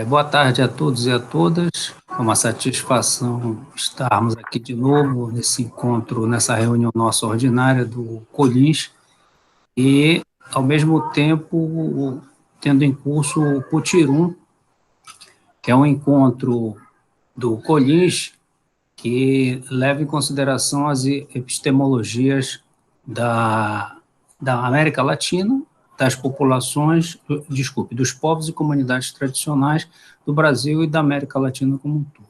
Boa tarde a todos e a todas. É uma satisfação estarmos aqui de novo nesse encontro, nessa reunião nossa ordinária do Colins e, ao mesmo tempo, tendo em curso o Putirum, que é um encontro do Colins que leva em consideração as epistemologias da, da América Latina, das populações, dos povos e comunidades tradicionais do Brasil e da América Latina como um todo.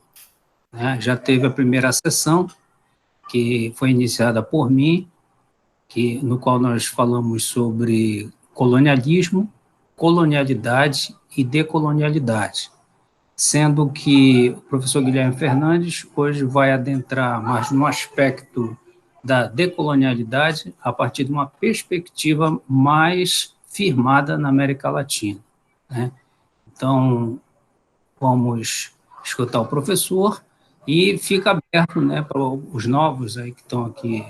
Né? Já teve a primeira sessão, que foi iniciada por mim, no qual nós falamos sobre colonialismo, colonialidade e decolonialidade, sendo que o professor Guilherme Fernandes hoje vai adentrar mais no aspecto da decolonialidade a partir de uma perspectiva mais firmada na América Latina. Né? Então, vamos escutar o professor e fica aberto, né, para os novos aí que estão aqui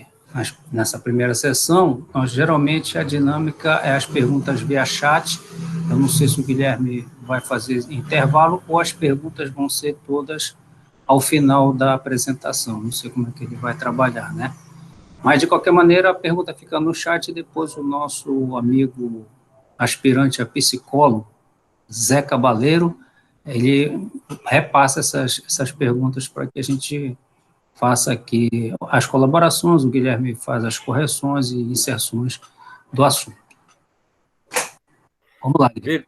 nessa primeira sessão. Nós, geralmente, a dinâmica é as perguntas via chat. Eu não sei se o Guilherme vai fazer intervalo ou as perguntas vão ser todas ao final da apresentação. Não sei como é que ele vai trabalhar, né? Mas, de qualquer maneira, a pergunta fica no chat e depois o nosso amigo aspirante a psicólogo, Zé Cabaleiro, ele repassa essas perguntas para que a gente faça aqui as colaborações, o Guilherme faz as correções e inserções do assunto. Vamos lá, Guilherme.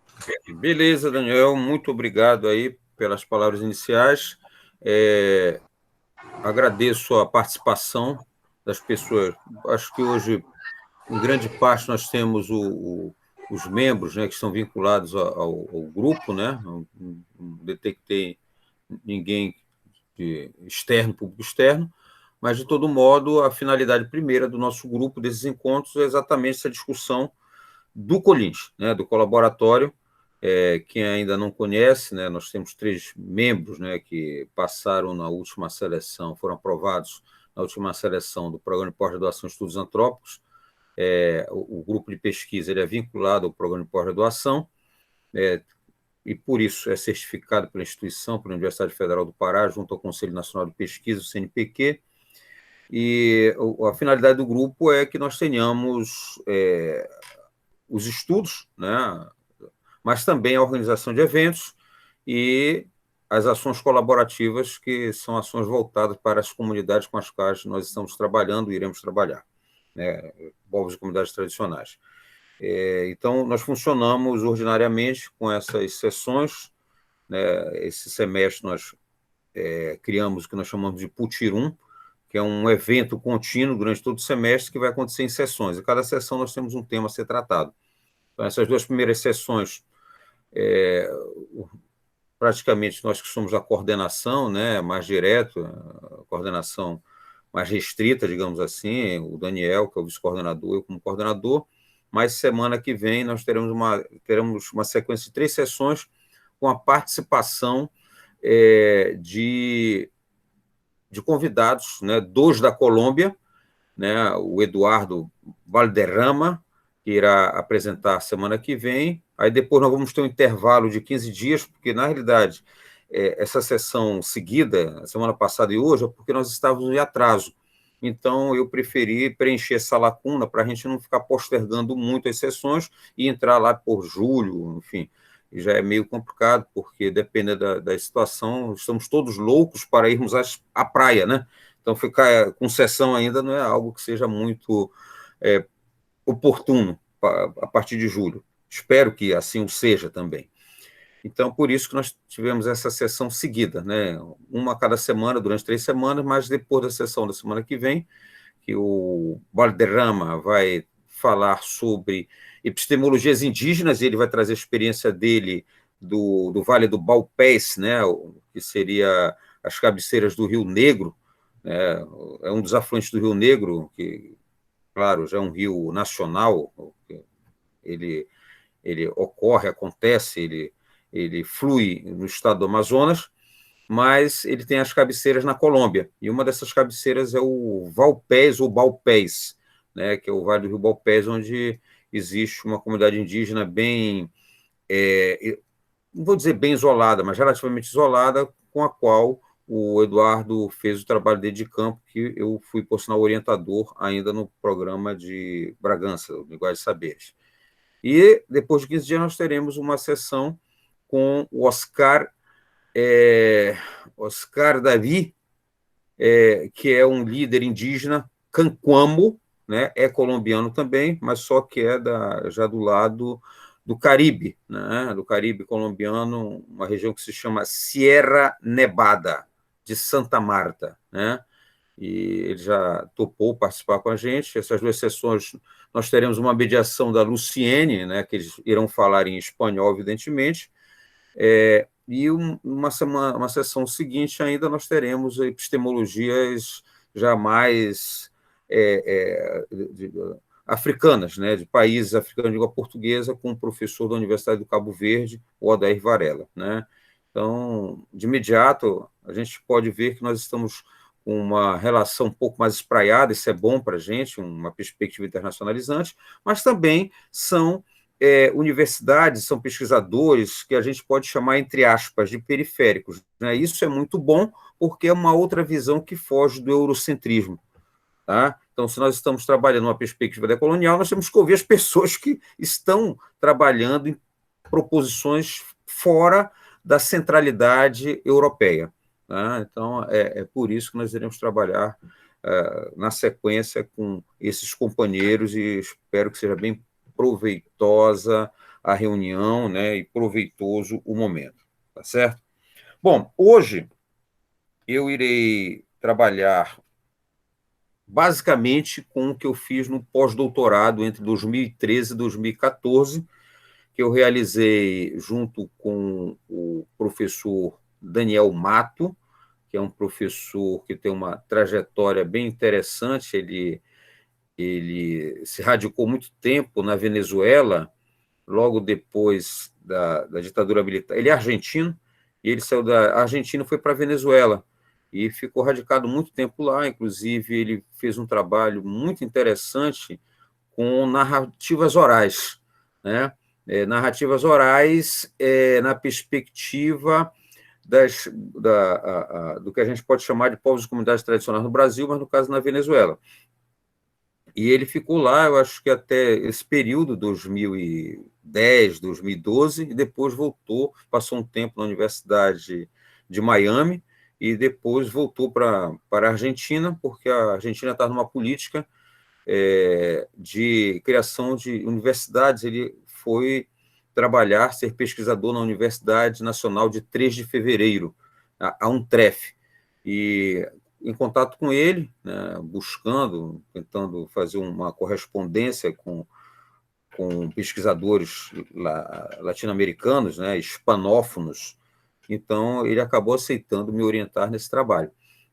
Beleza, Daniel, muito obrigado aí pelas palavras iniciais. Agradeço a participação das pessoas. Acho que hoje, em grande parte, nós temos os membros, né, que estão vinculados ao grupo, né? Não detectei ninguém externo, público externo, mas, de todo modo, a finalidade primeira do nosso grupo, desses encontros, é exatamente essa discussão do Colins, né, do colaboratório. Quem ainda não conhece, né, nós temos 3 membros, né, que passaram na última seleção, foram aprovados na última seleção do Programa de Pós-Graduação em Estudos Antrópicos. O grupo de pesquisa ele é vinculado ao Programa de Pós-Graduação, e por isso é certificado pela instituição, pela Universidade Federal do Pará, junto ao Conselho Nacional de Pesquisa, o CNPq, e a finalidade do grupo é que nós tenhamos os estudos, né, mas também a organização de eventos e as ações colaborativas, que são ações voltadas para as comunidades com as quais nós estamos trabalhando e iremos trabalhar, né, povos e comunidades tradicionais. Então, nós funcionamos ordinariamente com essas sessões, né. Esse semestre nós criamos o que nós chamamos de Putirum, que é um evento contínuo durante todo o semestre que vai acontecer em sessões. E cada sessão nós temos um tema a ser tratado. Então, essas 2 primeiras sessões, praticamente nós que somos a coordenação, né, mais direto, a coordenação mais restrita, digamos assim, o Daniel, que é o vice-coordenador, eu como coordenador, mas semana que vem nós teremos uma sequência de 3 sessões com a participação de convidados, né, 2 da Colômbia, né, o Eduardo Valderrama, que irá apresentar semana que vem. Aí depois nós vamos ter um intervalo de 15 dias, porque, na realidade, essa sessão seguida, a semana passada e hoje, é porque nós estávamos em atraso. Então, eu preferi preencher essa lacuna para a gente não ficar postergando muito as sessões e entrar lá por julho, enfim. E já é meio complicado, porque, dependendo da situação, estamos todos loucos para irmos à praia, né? Então, ficar com sessão ainda não é algo que seja muito oportuno a partir de julho. Espero que assim o seja também. Então, por isso que nós tivemos essa sessão seguida, né? Uma a cada semana, durante 3 semanas, mas depois da sessão da semana que vem, que o Valderrama vai falar sobre epistemologias indígenas, e ele vai trazer a experiência dele do Vale do Balpés, né? Que seria as cabeceiras do Rio Negro, né? É um dos afluentes do Rio Negro, que, claro, já é um rio nacional, ele ocorre, acontece, ele flui no estado do Amazonas, mas ele tem as cabeceiras na Colômbia, e uma dessas cabeceiras é o Valpés ou Balpés, né, que é o Vale do Rio Balpés, onde existe uma comunidade indígena bem não vou dizer bem isolada, mas relativamente isolada, com a qual o Eduardo fez o trabalho dele de campo, que eu fui, por sinal, orientador ainda no programa de Bragança, Linguagem de Saberes. E depois de 15 dias nós teremos uma sessão com o Oscar Davi, que é um líder indígena, canquamo, né? É colombiano também, mas só que é já do lado do Caribe, né? Do Caribe colombiano, uma região que se chama Sierra Nevada, de Santa Marta, né? E ele já topou participar com a gente. Essas 2 sessões nós teremos uma mediação da Luciene, né? Que eles irão falar em espanhol, evidentemente, e uma sessão seguinte ainda nós teremos epistemologias já mais africanas, né, de países africanos de língua portuguesa, com o professor da Universidade do Cabo Verde, o Odair Varela, né? Então, de imediato, a gente pode ver que nós estamos com uma relação um pouco mais espraiada, isso é bom para a gente, uma perspectiva internacionalizante, mas também são universidades, são pesquisadores que a gente pode chamar, entre aspas, de periféricos, né? Isso é muito bom, porque é uma outra visão que foge do eurocentrismo. Tá? Então, se nós estamos trabalhando numa perspectiva decolonial, nós temos que ouvir as pessoas que estão trabalhando em proposições fora da centralidade europeia. Tá? Então, é por isso que nós iremos trabalhar na sequência com esses companheiros e espero que seja bem proveitosa a reunião, né, e proveitoso o momento, tá certo? Bom, hoje eu irei trabalhar basicamente com o que eu fiz no pós-doutorado entre 2013 e 2014, que eu realizei junto com o professor Daniel Mato, que é um professor que tem uma trajetória bem interessante. Ele se radicou muito tempo na Venezuela, logo depois da ditadura militar. Ele é argentino, e ele saiu da Argentina e foi para a Venezuela, e ficou radicado muito tempo lá. Inclusive, ele fez um trabalho muito interessante com narrativas orais, né? Narrativas orais na perspectiva do que a gente pode chamar de povos e comunidades tradicionais no Brasil, mas no caso na Venezuela. E ele ficou lá, eu acho que até esse período, 2010, 2012, e depois voltou, passou um tempo na Universidade de Miami, e depois voltou para a Argentina, porque a Argentina está numa política de criação de universidades. Ele foi trabalhar, ser pesquisador na Universidade Nacional de 3 de Fevereiro, a UNTREF, e em contato com ele, né, tentando fazer uma correspondência com pesquisadores latino-americanos, né, hispanófonos. Então, ele acabou aceitando me orientar nesse trabalho.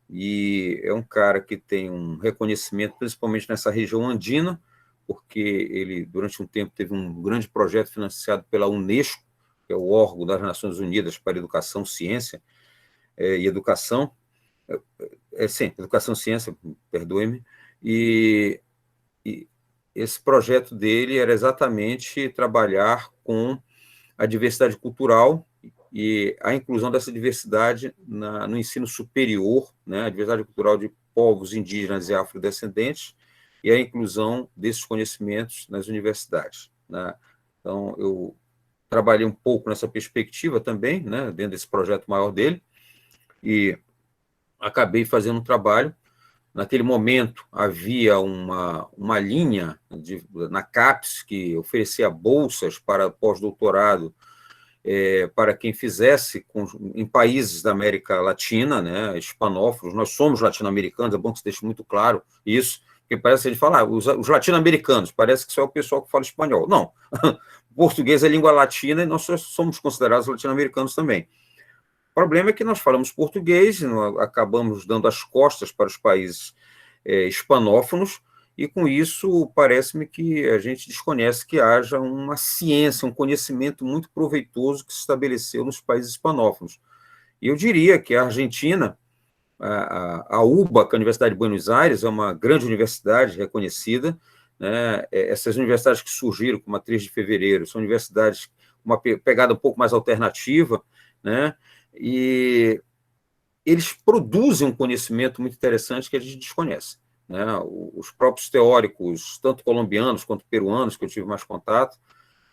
E é um cara que tem um reconhecimento, principalmente nessa região andina, porque ele, durante um tempo, teve um grande projeto financiado pela Unesco, que é o órgão das Nações Unidas para Educação, Ciência e Educação, sim, Educação e Ciência, perdoe-me, e esse projeto dele era exatamente trabalhar com a diversidade cultural e a inclusão dessa diversidade no ensino superior, né, a diversidade cultural de povos indígenas e afrodescendentes, e a inclusão desses conhecimentos nas universidades, né? Então, eu trabalhei um pouco nessa perspectiva também, né, dentro desse projeto maior dele, e acabei fazendo um trabalho. Naquele momento, havia uma linha na CAPES que oferecia bolsas para pós-doutorado para quem fizesse em países da América Latina, né, hispanófonos. Nós somos latino-americanos, é bom que se deixe muito claro isso, porque parece que a gente fala, os latino-americanos, parece que só é o pessoal que fala espanhol. Não, o português é língua latina e nós somos considerados latino-americanos também. O problema é que nós falamos português, acabamos dando as costas para os países hispanófonos, e com isso parece-me que a gente desconhece que haja uma ciência, um conhecimento muito proveitoso que se estabeleceu nos países hispanófonos. E eu diria que a Argentina, a UBA, que é a Universidade de Buenos Aires, é uma grande universidade reconhecida, né? Essas universidades que surgiram, como a 3 de Fevereiro, são universidades uma pegada um pouco mais alternativa, né? E eles produzem um conhecimento muito interessante que a gente desconhece, né? Os próprios teóricos, tanto colombianos quanto peruanos, que eu tive mais contato,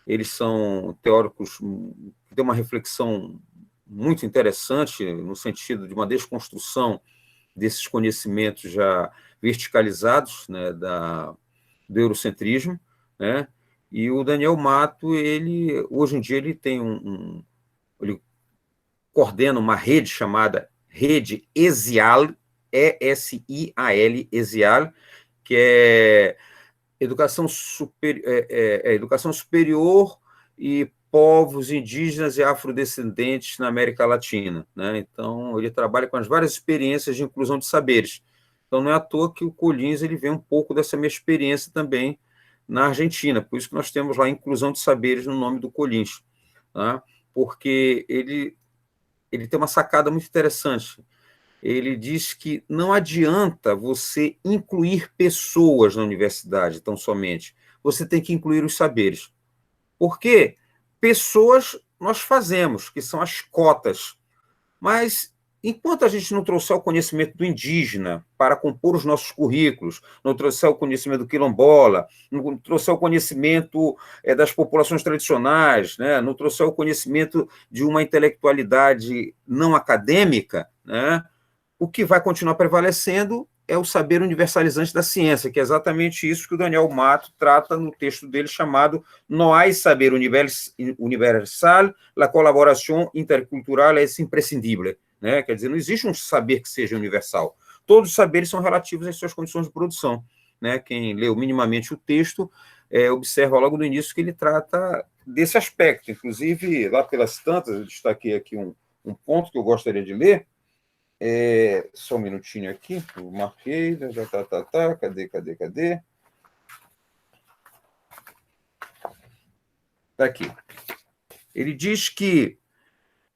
eles são teóricos que têm uma reflexão muito interessante no sentido de uma desconstrução desses conhecimentos já verticalizados, né, do eurocentrismo, né? E o Daniel Mato, ele hoje em dia ele tem ele coordena uma rede chamada Rede ESIAL, ESIAL, ESIAL, que é educação superior e povos indígenas e afrodescendentes na América Latina, né? Então, ele trabalha com as várias experiências de inclusão de saberes. Então, não é à toa que o Collins ele vem um pouco dessa minha experiência também na Argentina, por isso que nós temos lá inclusão de saberes no nome do Collins, tá? Porque ele tem uma sacada muito interessante. Ele diz que não adianta você incluir pessoas na universidade tão somente, você tem que incluir os saberes. Porque pessoas nós fazemos, que são as cotas, mas enquanto a gente não trouxer o conhecimento do indígena para compor os nossos currículos, não trouxer o conhecimento do quilombola, não trouxer o conhecimento das populações tradicionais, né, não trouxer o conhecimento de uma intelectualidade não acadêmica, né, o que vai continuar prevalecendo é o saber universalizante da ciência, que é exatamente isso que o Daniel Mato trata no texto dele chamado No hay saber universal, la colaboración intercultural es imprescindível, né? Quer dizer, não existe um saber que seja universal. Todos os saberes são relativos às suas condições de produção, né? Quem leu minimamente o texto observa logo no início que ele trata desse aspecto. Inclusive, lá pelas tantas, eu destaquei aqui um ponto que eu gostaria de ler. Só um minutinho aqui, eu marquei, cadê? Está aqui. Ele diz que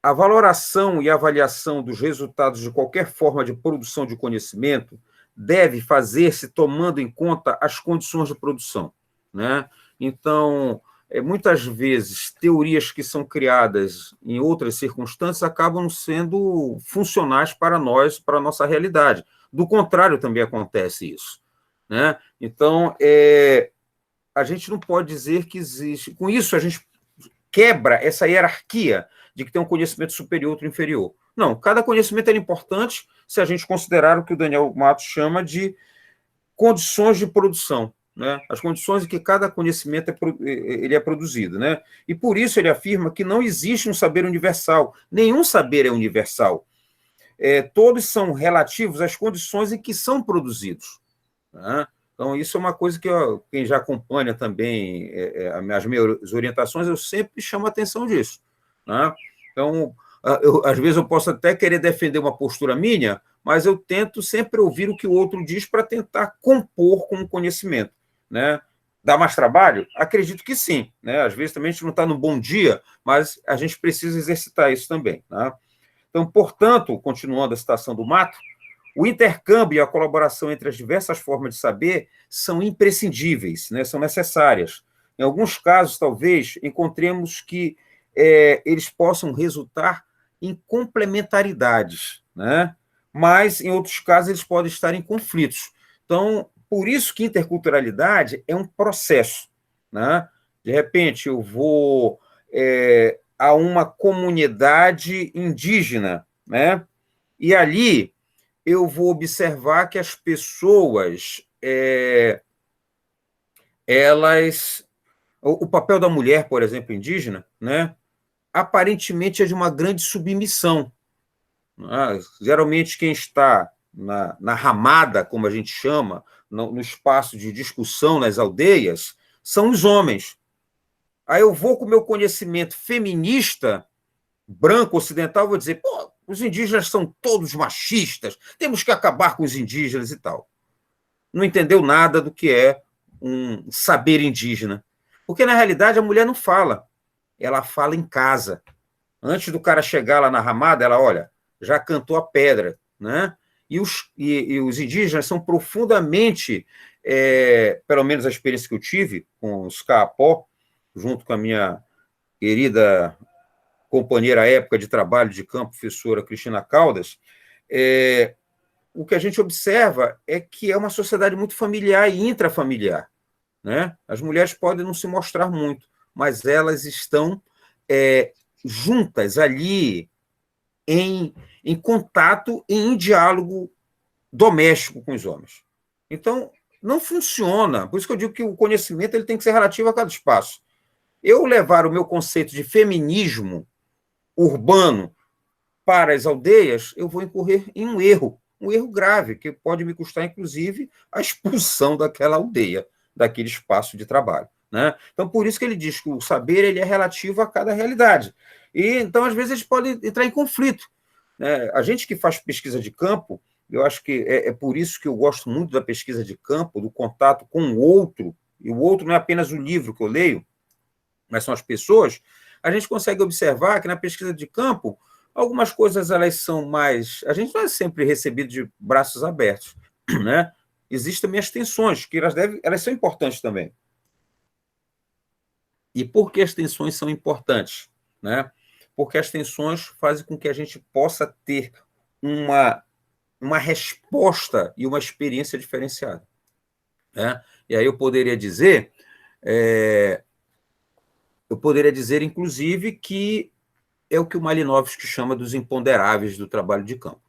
a valoração e avaliação dos resultados de qualquer forma de produção de conhecimento deve fazer-se tomando em conta as condições de produção, né? Então, muitas vezes, teorias que são criadas em outras circunstâncias acabam sendo funcionais para nós, para a nossa realidade. Do contrário, também acontece isso, né? Então, a gente não pode dizer que existe... Com isso, a gente quebra essa hierarquia de que tem um conhecimento superior e outro inferior. Não, cada conhecimento é importante se a gente considerar o que o Daniel Matos chama de condições de produção, né? As condições em que cada conhecimento ele é produzido, né? E por isso ele afirma que não existe um saber universal. Nenhum saber é universal. Todos são relativos às condições em que são produzidos, né? Então, isso é uma coisa que quem já acompanha também as minhas orientações, eu sempre chamo a atenção disso, né? Então, às vezes eu posso até querer defender uma postura minha, mas eu tento sempre ouvir o que o outro diz para tentar compor com o conhecimento, né? Dá mais trabalho? Acredito que sim, né? Às vezes também a gente não está num bom dia, mas a gente precisa exercitar isso também, né? Então, portanto, continuando a citação do Mato, o intercâmbio e a colaboração entre as diversas formas de saber são imprescindíveis, né? São necessárias. Em alguns casos, talvez, encontremos que eles possam resultar em complementaridades, né? Mas, em outros casos, eles podem estar em conflitos. Então, por isso que interculturalidade é um processo, né? De repente, eu vou a uma comunidade indígena, né? E ali eu vou observar que as pessoas, o papel da mulher, por exemplo, indígena, né? Aparentemente é de uma grande submissão. Geralmente quem está na ramada, como a gente chama, no espaço de discussão nas aldeias, são os homens. Aí eu vou com o meu conhecimento feminista, branco, ocidental, vou dizer, pô, os indígenas são todos machistas, temos que acabar com os indígenas e tal. Não entendeu nada do que é um saber indígena. Porque, na realidade, a mulher não fala. Ela fala em casa. Antes do cara chegar lá na ramada, ela, olha, já cantou a pedra, né? E os indígenas são profundamente, pelo menos a experiência que eu tive com os Kaapó, junto com a minha querida companheira à época de trabalho de campo, professora Cristina Caldas, o que a gente observa é que é uma sociedade muito familiar e intrafamiliar, né? As mulheres podem não se mostrar muito, mas elas estão juntas ali, em contato e em diálogo doméstico com os homens. Então, não funciona. Por isso que eu digo que o conhecimento ele tem que ser relativo a cada espaço. Eu levar o meu conceito de feminismo urbano para as aldeias, eu vou incorrer em um erro grave, que pode me custar, inclusive, a expulsão daquela aldeia, daquele espaço de trabalho, né? Então, por isso que ele diz que o saber ele é relativo a cada realidade. E, então, às vezes, eles podem entrar em conflito, né? A gente que faz pesquisa de campo, eu acho que é por isso que eu gosto muito da pesquisa de campo, do contato com o outro, e o outro não é apenas o livro que eu leio, mas são as pessoas. A gente consegue observar que na pesquisa de campo algumas coisas elas são mais... A gente não é sempre recebido de braços abertos, né? Existem também as tensões, que elas são importantes também. E por que as tensões são importantes, né? Porque as tensões fazem com que a gente possa ter uma resposta e uma experiência diferenciada, né? E aí eu poderia dizer, inclusive, que é o que o Malinowski chama dos imponderáveis do trabalho de campo,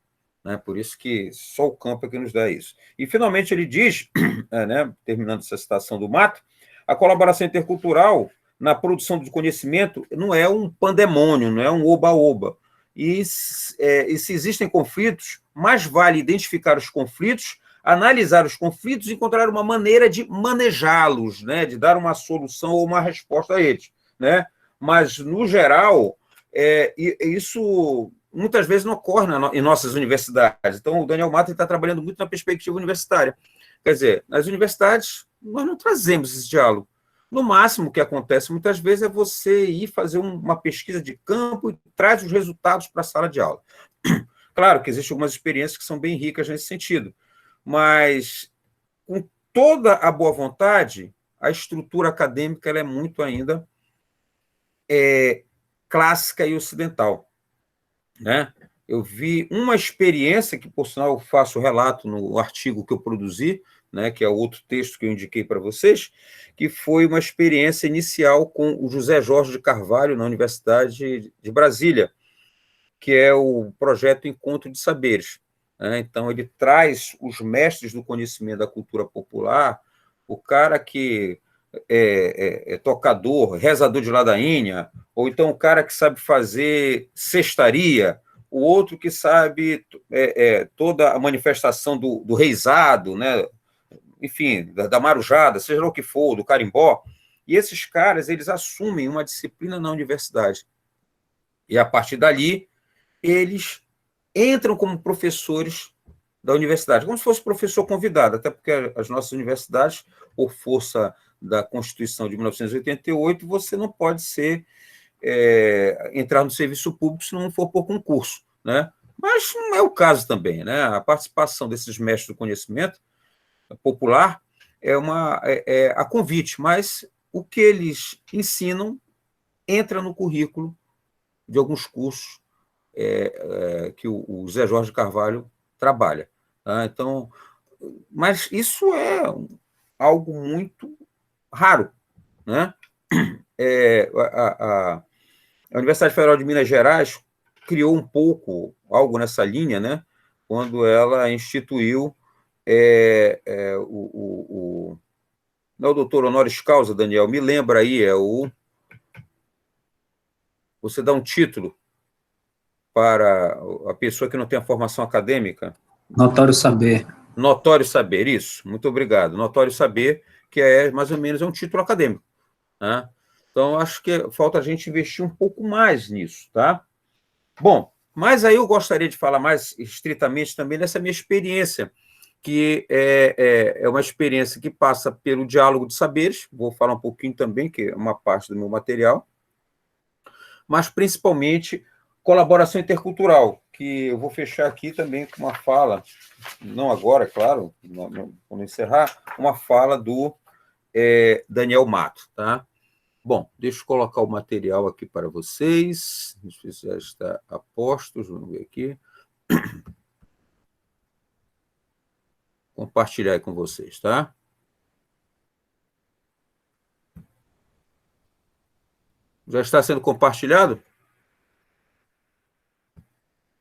né? Por isso que só o campo é que nos dá isso. E, finalmente, ele diz, né, terminando essa citação do Mato, a colaboração intercultural na produção de conhecimento não é um pandemônio, não é um oba-oba. E se existem conflitos, mais vale identificar os conflitos, analisar os conflitos e encontrar uma maneira de manejá-los, né, de dar uma solução ou uma resposta a eles, né? Mas, no geral, isso muitas vezes não ocorre em nossas universidades. Então, o Daniel Matta está trabalhando muito na perspectiva universitária. Quer dizer, nas universidades, nós não trazemos esse diálogo. No máximo, o que acontece muitas vezes é você ir fazer uma pesquisa de campo e traz os resultados para a sala de aula. Claro que existem algumas experiências que são bem ricas nesse sentido, mas, com toda a boa vontade, a estrutura acadêmica ela é muito ainda clássica e ocidental, né? Eu vi uma experiência, que, por sinal, eu faço relato no artigo que eu produzi, né, que é o outro texto que eu indiquei para vocês, que foi uma experiência inicial com o José Jorge de Carvalho, na Universidade de Brasília, que é o projeto Encontro de Saberes, né? Então, ele traz os mestres do conhecimento da cultura popular, o cara que é tocador, rezador de ladainha, ou então o cara que sabe fazer cestaria, o outro que sabe toda a manifestação do reizado, né? Enfim, da marujada, seja lá o que for, do carimbó. E esses caras, eles assumem uma disciplina na universidade. E, a partir dali, eles entram como professores da universidade, como se fosse professor convidado, até porque as nossas universidades, por força da Constituição de 1988, você não pode entrar no serviço público se não for por concurso, né? Mas não é o caso também, né? A participação desses mestres do conhecimento popular é a convite, mas o que eles ensinam entra no currículo de alguns cursos que o Zé Jorge Carvalho trabalha, tá? Então, mas isso é algo muito raro, né? A Universidade Federal de Minas Gerais criou um pouco algo nessa linha, né? Quando ela instituiu não é o doutor honoris causa, Daniel, me lembra aí, você dá um título para a pessoa que não tem a formação acadêmica. Notório saber. Notório saber, isso, muito obrigado. Notório saber, que mais ou menos um título acadêmico, né? Então, acho que falta a gente investir um pouco mais nisso, tá? Bom, mas aí eu gostaria de falar mais estritamente também dessa minha experiência, que é uma experiência que passa pelo diálogo de saberes, vou falar um pouquinho também, que é uma parte do meu material, mas principalmente colaboração intercultural, que eu vou fechar aqui também com uma fala, não agora, é claro, quando encerrar, uma fala do Daniel Mato, tá? Bom, deixa eu colocar o material aqui para vocês. Deixa eu ver se já está a postos. Vamos ver aqui. Compartilhar aí com vocês, tá? Já está sendo compartilhado?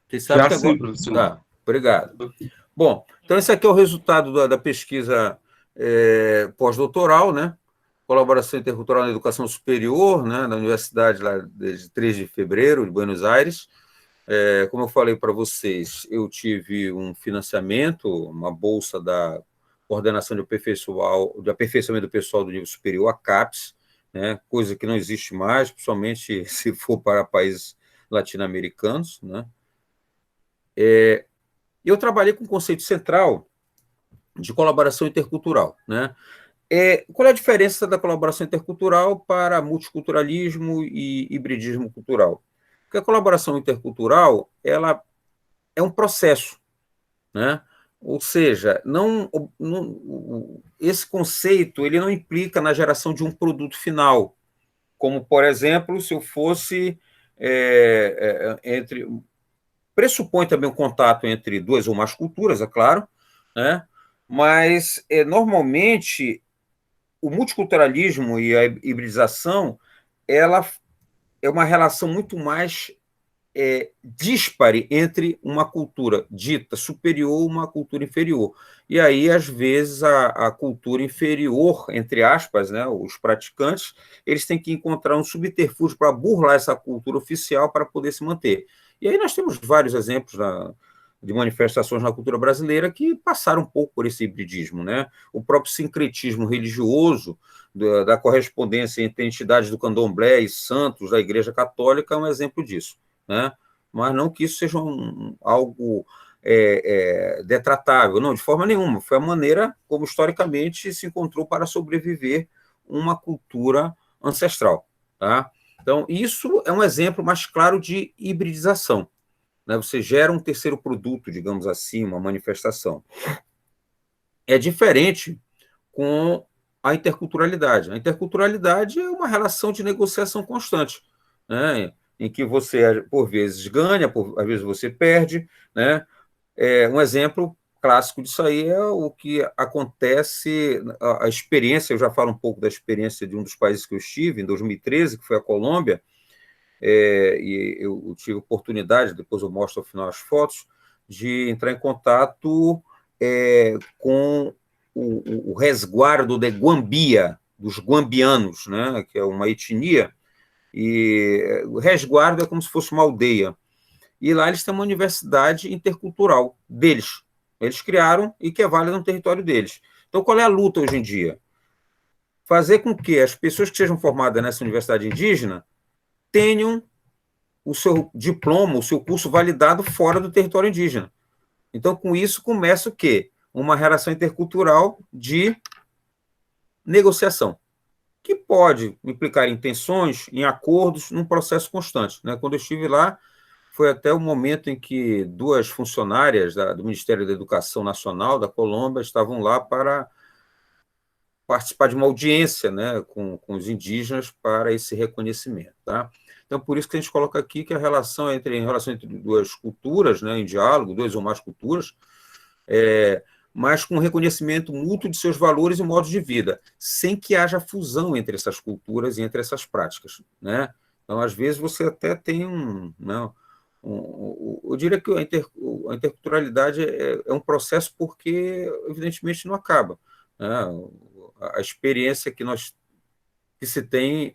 Vocês sabem Já que agora... sim, professor. Tá, obrigado. Bom, então esse aqui é o resultado da pesquisa pós-doutoral, né? Colaboração intercultural na educação superior, né? Na universidade lá de 3 de fevereiro, de Buenos Aires. Como eu falei para vocês, eu tive um financiamento, uma bolsa da Coordenação de Aperfeiçoamento do Pessoal do Nível Superior, a CAPES, né? Coisa que não existe mais, principalmente se for para países latino-americanos, né? Eu trabalhei com o conceito central de colaboração intercultural, né? Qual é a diferença da colaboração intercultural para multiculturalismo e hibridismo cultural? Porque a colaboração intercultural ela é um processo, né? Ou seja, esse conceito ele não implica na geração de um produto final, como, por exemplo, se eu fosse pressupõe também um contato entre duas ou mais culturas, é claro, né? Mas, normalmente, o multiculturalismo e a hibridização ela é uma relação muito mais díspare entre uma cultura dita superior e uma cultura inferior. E aí, às vezes, a cultura inferior, entre aspas, né, os praticantes, eles têm que encontrar um subterfúgio para burlar essa cultura oficial para poder se manter. E aí nós temos vários exemplos de manifestações na cultura brasileira que passaram um pouco por esse hibridismo, né? O próprio sincretismo religioso da correspondência entre entidades do candomblé e santos da Igreja Católica é um exemplo disso, né? Mas não que isso seja algo detratável, não, de forma nenhuma. Foi a maneira como historicamente se encontrou para sobreviver uma cultura ancestral, tá? Então, isso é um exemplo mais claro de hibridização, né? Você gera um terceiro produto, digamos assim, uma manifestação. É diferente com a interculturalidade. A interculturalidade é uma relação de negociação constante, né? Em que você, por vezes, ganha, às vezes você perde, né? Um exemplo clássico disso aí é o que acontece, a experiência, eu já falo um pouco da experiência de um dos países que eu estive, em 2013, que foi a Colômbia, e eu tive oportunidade, depois eu mostro ao final as fotos, de entrar em contato com o resguardo de Guambia, dos guambianos, né, que é uma etnia, e o resguardo é como se fosse uma aldeia. E lá eles têm uma universidade intercultural deles. Eles criaram e que é válida no território deles. Então, qual é a luta hoje em dia? Fazer com que as pessoas que sejam formadas nessa universidade indígena tenham o seu diploma, o seu curso validado fora do território indígena. Então, com isso, começa o quê? Uma relação intercultural de negociação, que pode implicar em tensões, em acordos, num processo constante, né? Quando eu estive lá, foi até o momento em que duas funcionárias do Ministério da Educação Nacional da Colômbia estavam lá para participar de uma audiência, né, com os indígenas para esse reconhecimento, tá? Então, por isso que a gente coloca aqui que a relação entre duas culturas, né, em diálogo, duas ou mais culturas, mas com reconhecimento mútuo de seus valores e modos de vida, sem que haja fusão entre essas culturas e entre essas práticas, né? Então, às vezes, você até tem eu diria que a interculturalidade é um processo porque, evidentemente, não acaba, né? A experiência que se tem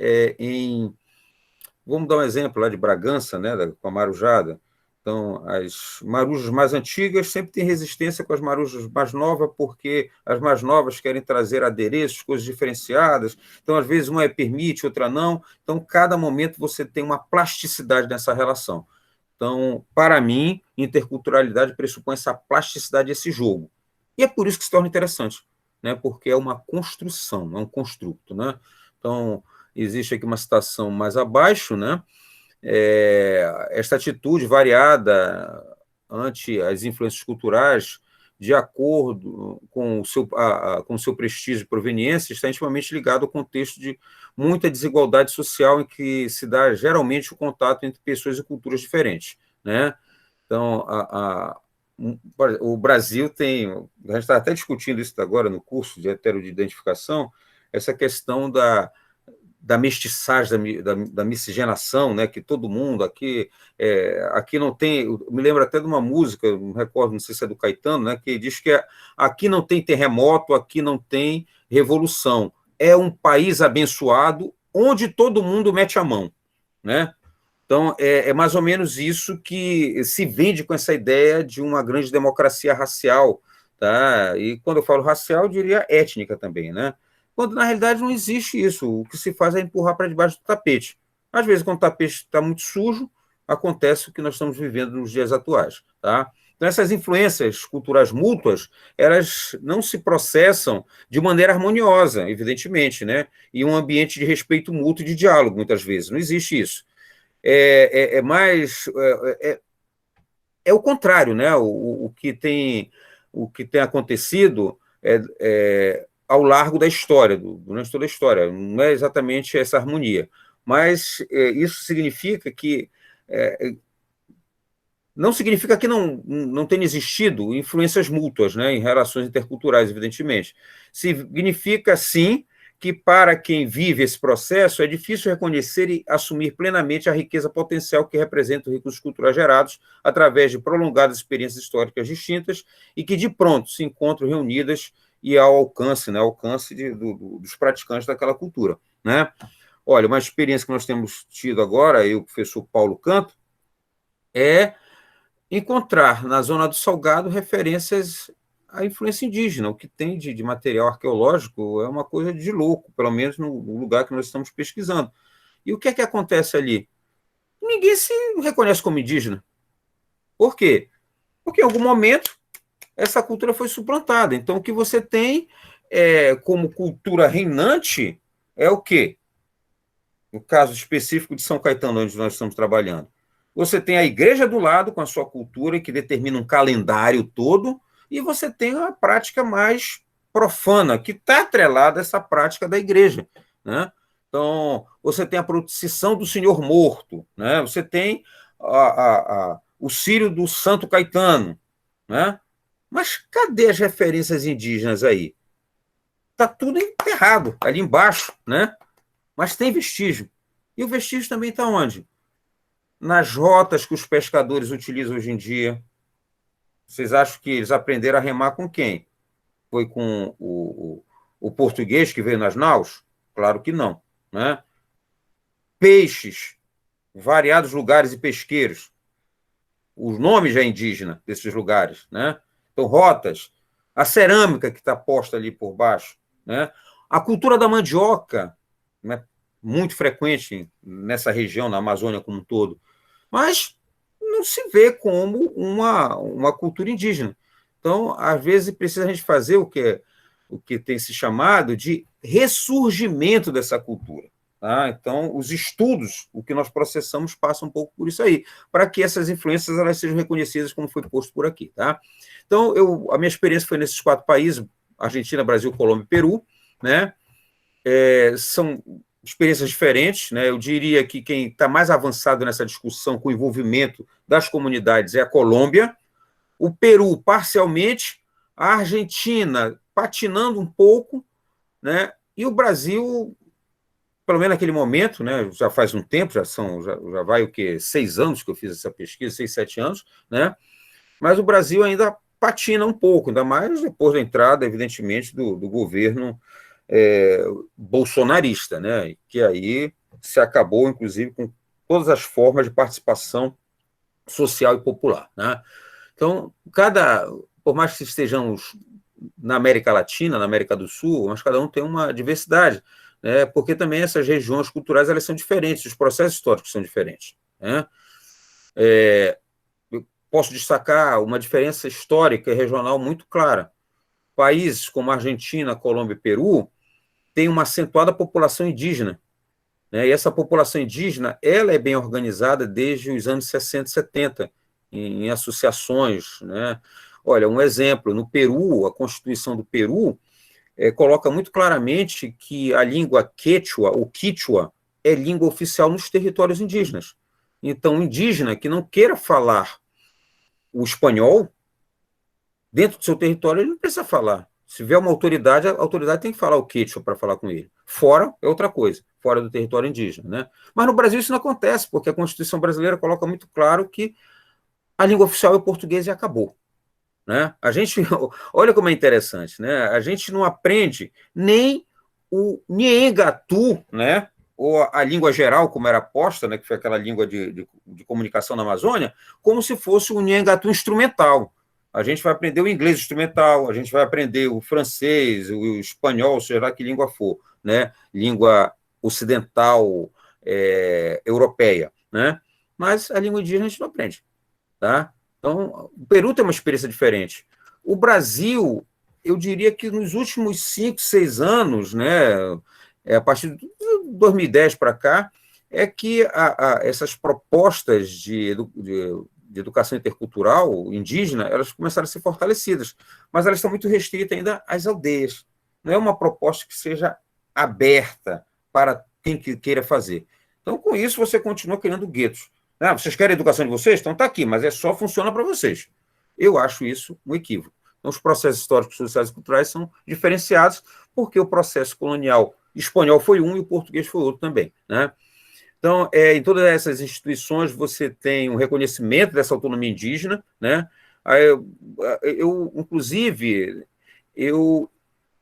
vamos dar um exemplo lá de Bragança, né, com a marujada. Então, as marujas mais antigas sempre têm resistência com as marujas mais novas, porque as mais novas querem trazer adereços, coisas diferenciadas. Então, às vezes, uma permite, outra não. Então, cada momento você tem uma plasticidade nessa relação. Então, para mim, interculturalidade pressupõe essa plasticidade, esse jogo. E é por isso que se torna interessante, né? Porque é uma construção, é um construto, né? Então, existe aqui uma citação mais abaixo, né? Esta atitude variada ante as influências culturais de acordo com o seu prestígio e proveniência, está intimamente ligado ao contexto de muita desigualdade social em que se dá geralmente o contato entre pessoas e culturas diferentes, né? Então, o Brasil tem, a gente está até discutindo isso agora no curso de heteroidentificação, essa questão da mestiçagem, da miscigenação, né, que todo mundo aqui não tem, eu me lembro até de uma música, não recordo, não sei se é do Caetano, né, que diz que aqui não tem terremoto, aqui não tem revolução, é um país abençoado onde todo mundo mete a mão, né? Então, é mais ou menos isso que se vende com essa ideia de uma grande democracia racial, tá? E quando eu falo racial, eu diria étnica também, né? Quando, na realidade, não existe isso. O que se faz é empurrar para debaixo do tapete. Às vezes, quando o tapete está muito sujo, acontece o que nós estamos vivendo nos dias atuais, tá? Então, essas influências culturais mútuas, elas não se processam de maneira harmoniosa, evidentemente, né? E um ambiente de respeito mútuo e de diálogo, muitas vezes. Não existe isso. É o contrário, né? O que tem acontecido ao largo da história, durante toda a história. Não é exatamente essa harmonia, mas isso significa que não significa que não tenha existido influências mútuas, né, em relações interculturais, evidentemente. Significa, sim, que para quem vive esse processo é difícil reconhecer e assumir plenamente a riqueza potencial que representa os recursos culturais gerados através de prolongadas experiências históricas distintas e que, de pronto, se encontram reunidas e ao alcance, né, dos praticantes daquela cultura, né? Olha, uma experiência que nós temos tido agora, eu e o professor Paulo Canto, é encontrar na Zona do Salgado referências à influência indígena. O que tem de material arqueológico é uma coisa de louco, pelo menos no lugar que nós estamos pesquisando. E o que é que acontece ali? Ninguém se reconhece como indígena. Por quê? Porque em algum momento essa cultura foi suplantada. Então, o que você tem como cultura reinante é o quê? No caso específico de São Caetano, onde nós estamos trabalhando. Você tem a igreja do lado, com a sua cultura, que determina um calendário todo, e você tem a prática mais profana, que está atrelada a essa prática da igreja, né? Então, você tem a procissão do Senhor Morto, né? Você tem o Círio do Santo Caetano, né? Mas cadê as referências indígenas aí? Está tudo enterrado ali embaixo, né? Mas tem vestígio. E o vestígio também está onde? Nas rotas que os pescadores utilizam hoje em dia. Vocês acham que eles aprenderam a remar com quem? Foi com o português que veio nas naus? Claro que não, né? Peixes, variados lugares e pesqueiros. O nome já é indígena desses lugares, né? Então, rotas, a cerâmica que está posta ali por baixo, né? A cultura da mandioca, né? Muito frequente nessa região, na Amazônia como um todo, mas não se vê como uma cultura indígena. Então, às vezes, precisa a gente fazer o que tem se chamado de ressurgimento dessa cultura. Tá? Então, os estudos, o que nós processamos, passa um pouco por isso aí, para que essas influências elas sejam reconhecidas, como foi posto por aqui. Tá? Então, a minha experiência foi nesses 4 países, Argentina, Brasil, Colômbia e Peru, né? São experiências diferentes, né? Eu diria que quem está mais avançado nessa discussão com o envolvimento das comunidades é a Colômbia, o Peru parcialmente, a Argentina patinando um pouco, né? E o Brasil, pelo menos naquele momento, né? Já faz um tempo, já vai o quê? 6 anos que eu fiz essa pesquisa, 6, 7 anos, né? Mas o Brasil ainda patina um pouco, ainda mais depois da entrada, evidentemente, do governo bolsonarista, né? Que aí se acabou, inclusive, com todas as formas de participação social e popular, né? Então, por mais que estejamos na América Latina, na América do Sul, mas cada um tem uma diversidade, né? Porque também essas regiões culturais elas são diferentes, os processos históricos são diferentes, né? Eu posso destacar uma diferença histórica e regional muito clara. Países como Argentina, Colômbia e Peru tem uma acentuada população indígena, né? E essa população indígena ela é bem organizada desde os anos 60 e 70, em associações, né? Olha, um exemplo, no Peru, a Constituição do Peru coloca muito claramente que a língua quechua, ou quichua, é língua oficial nos territórios indígenas. Então, o indígena que não queira falar o espanhol, dentro do seu território, ele não precisa falar. Se tiver uma autoridade, a autoridade tem que falar o quechua para falar com ele. Fora é outra coisa, fora do território indígena. Né? Mas no Brasil isso não acontece, porque a Constituição brasileira coloca muito claro que a língua oficial é o português e acabou. Né? A gente, olha como é interessante, né? A gente não aprende nem o Nhengatu, né? Ou a língua geral, como era posta, né? Que foi aquela língua de comunicação na Amazônia, como se fosse o Nhengatu instrumental. A gente vai aprender o inglês instrumental, a gente vai aprender o francês, o espanhol, seja lá que língua for, né? Língua ocidental, europeia, né? Mas a língua indígena a gente não aprende, tá? Então, o Peru tem uma experiência diferente. O Brasil, eu diria que nos últimos 5, 6 anos, né, a partir de 2010 para cá, é que essas propostas de educação intercultural indígena, elas começaram a ser fortalecidas, mas elas estão muito restritas ainda às aldeias. Não é uma proposta que seja aberta para quem queira fazer. Então, com isso, você continua criando guetos. Ah, vocês querem a educação de vocês? Então está aqui, mas só funciona para vocês. Eu acho isso um equívoco. Então, os processos históricos, sociais e culturais são diferenciados porque o processo colonial espanhol foi um e o português foi outro também. Né? Então, em todas essas instituições, você tem um reconhecimento dessa autonomia indígena. Né? Inclusive, eu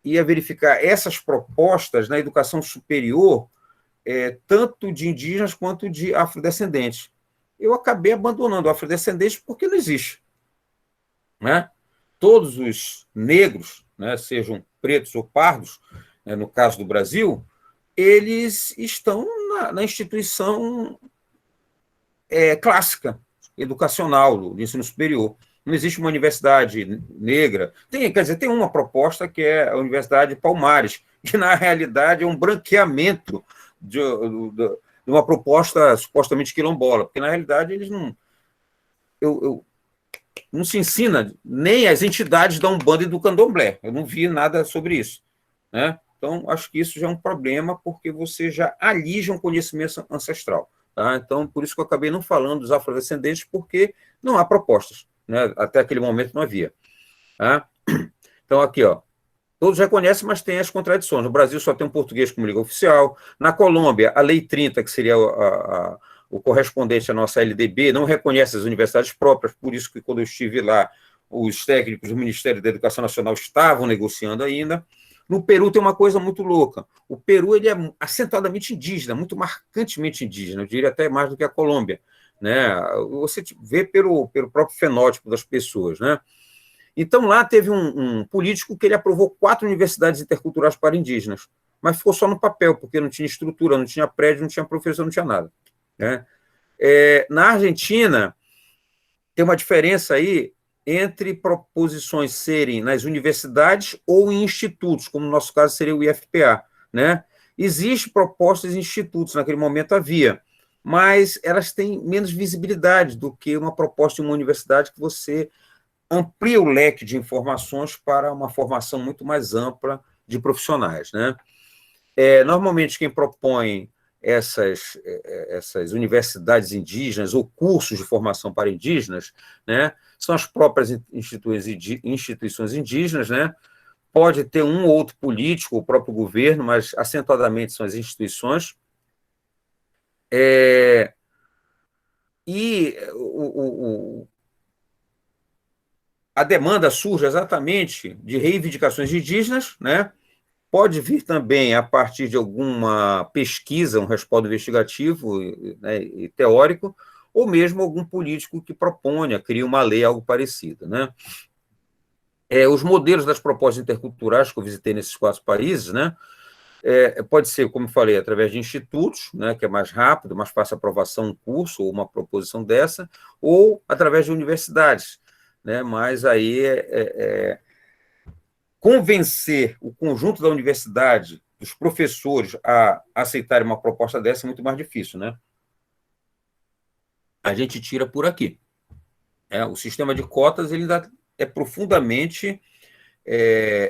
ia verificar essas propostas na educação superior, tanto de indígenas quanto de afrodescendentes. Eu acabei abandonando o afrodescendente porque não existe. Né? Todos os negros, né, sejam pretos ou pardos, né, no caso do Brasil, eles estão na instituição clássica, educacional, do ensino superior. Não existe uma universidade negra. Quer dizer, tem uma proposta que é a Universidade de Palmares, que, na realidade, é um branqueamento de uma proposta supostamente quilombola, porque, na realidade, eles não... não se ensina nem as entidades da Umbanda e do Candomblé. Eu não vi nada sobre isso. Né? Então, acho que isso já é um problema, porque você já alija um conhecimento ancestral. Tá? Então, por isso que eu acabei não falando dos afrodescendentes, porque não há propostas. Né? Até aquele momento não havia. Tá? Então, aqui, ó, todos reconhecem, mas tem as contradições. No Brasil só tem um português como língua oficial. Na Colômbia, a Lei 30, que seria o correspondente à nossa LDB, não reconhece as universidades próprias, por isso que, quando eu estive lá, os técnicos do Ministério da Educação Nacional estavam negociando ainda. No Peru tem uma coisa muito louca. O Peru ele é acentuadamente indígena, muito marcantemente indígena, eu diria até mais do que a Colômbia. Né? Você vê pelo próprio fenótipo das pessoas. Né? Então, lá teve um político que ele aprovou 4 universidades interculturais para indígenas, mas ficou só no papel, porque não tinha estrutura, não tinha prédio, não tinha professor, não tinha nada. Né? Na Argentina, tem uma diferença aí entre proposições serem nas universidades ou em institutos, como no nosso caso seria o IFPA. Né? Existem propostas em institutos, naquele momento havia, mas elas têm menos visibilidade do que uma proposta em uma universidade que você amplia o leque de informações para uma formação muito mais ampla de profissionais. Né? Normalmente, quem propõe essas universidades indígenas ou cursos de formação para indígenas, né, são as próprias instituições indígenas. Né? Pode ter um ou outro político, o próprio governo, mas acentuadamente são as instituições. A demanda surge exatamente de reivindicações indígenas, né? Pode vir também a partir de alguma pesquisa, um respaldo investigativo, né, e teórico, ou mesmo algum político que proponha, cria uma lei, algo parecido. Né? Os modelos das propostas interculturais que eu visitei nesses 4 países, né, pode ser, como falei, através de institutos, né, que é mais rápido, mais fácil a aprovação um curso ou uma proposição dessa, ou através de universidades. Né, mas aí convencer o conjunto da universidade, dos professores, a aceitarem uma proposta dessa é muito mais difícil. Né? A gente tira por aqui. O sistema de cotas ele ainda é profundamente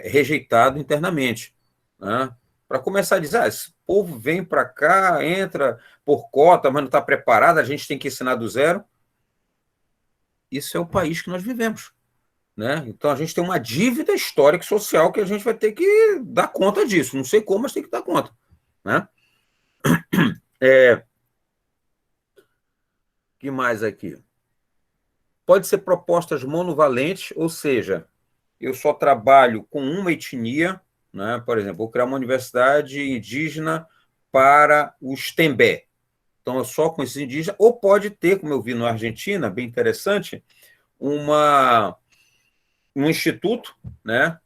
rejeitado internamente, né? Para começar a dizer, esse povo vem para cá, entra por cota, mas não está preparado, a gente tem que ensinar do zero. Isso é o país que nós vivemos, né? Então, a gente tem uma dívida histórica e social que a gente vai ter que dar conta disso. Não sei como, mas tem que dar conta, né? Que mais aqui? Pode ser propostas monovalentes, ou seja, eu só trabalho com uma etnia, né? Por exemplo, vou criar uma universidade indígena para os Tembé. Então, é só com esses indígenas. Ou pode ter, como eu vi na Argentina, bem interessante, um instituto, né?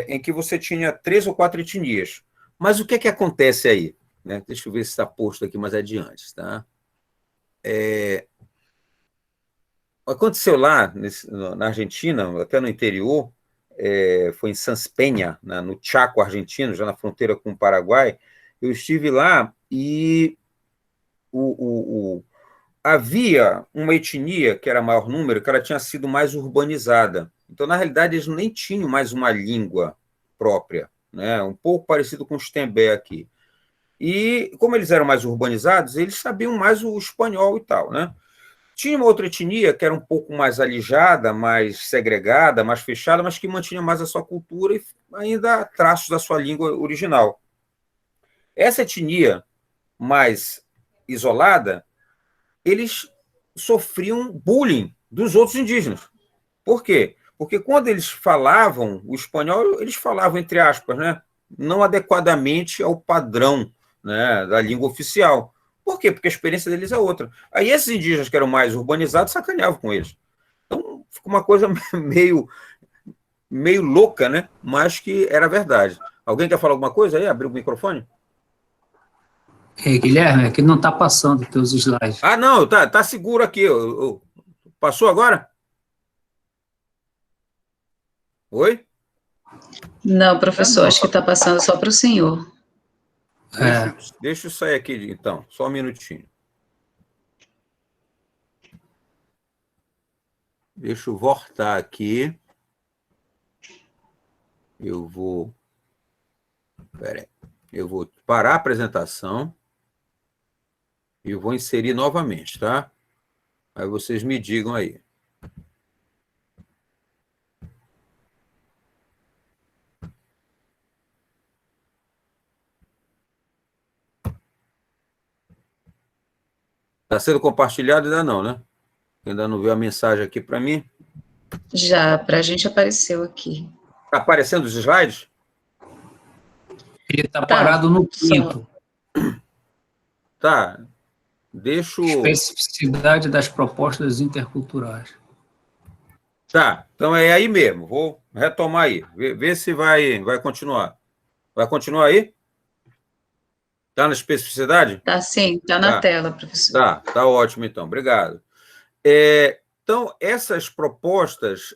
Em que você tinha 3 ou 4 etnias. Mas o que é que acontece aí? Né? Deixa eu ver se está posto aqui mais adiante. Tá? Aconteceu lá, na Argentina, até no interior, foi em Sanz Peña, no Chaco argentino, já na fronteira com o Paraguai. Eu estive lá e havia uma etnia, que era maior número, que ela tinha sido mais urbanizada. Então, na realidade, eles nem tinham mais uma língua própria, né? Um pouco parecido com os Tembé aqui. E, como eles eram mais urbanizados, eles sabiam mais o espanhol e tal, né? Tinha uma outra etnia que era um pouco mais alijada, mais segregada, mais fechada, mas que mantinha mais a sua cultura e ainda traços da sua língua original. Essa etnia mais isolada, eles sofriam bullying dos outros indígenas. Por quê? Porque quando eles falavam o espanhol, eles falavam, entre aspas, né, não adequadamente ao padrão, né, da língua oficial. Por quê? Porque a experiência deles é outra. Aí esses indígenas que eram mais urbanizados sacaneavam com eles. Então, ficou uma coisa meio louca, né? Mas que era verdade. Alguém quer falar alguma coisa aí? Abriu o microfone? Guilherme, aqui não está passando os teus slides. Ah, não, tá seguro aqui. Passou agora? Oi? Não, professor, acho que está passando só para o senhor. Deixa eu sair aqui, então, só um minutinho. Deixa eu voltar aqui. Eu vou parar a apresentação e eu vou inserir novamente, tá? Aí vocês me digam aí. Está sendo compartilhado? Ainda não, né? Ainda não viu a mensagem aqui para mim? Já, para a gente apareceu aqui. Está aparecendo os slides? Ele está parado no quinto. Tá. Deixa Especificidade das propostas interculturais. Tá, então é aí mesmo. Vou retomar aí. Ver se vai continuar. Vai continuar aí? Está na especificidade? Tá sim, está na tela, professor. Tá ótimo, então. Obrigado. Então, essas propostas,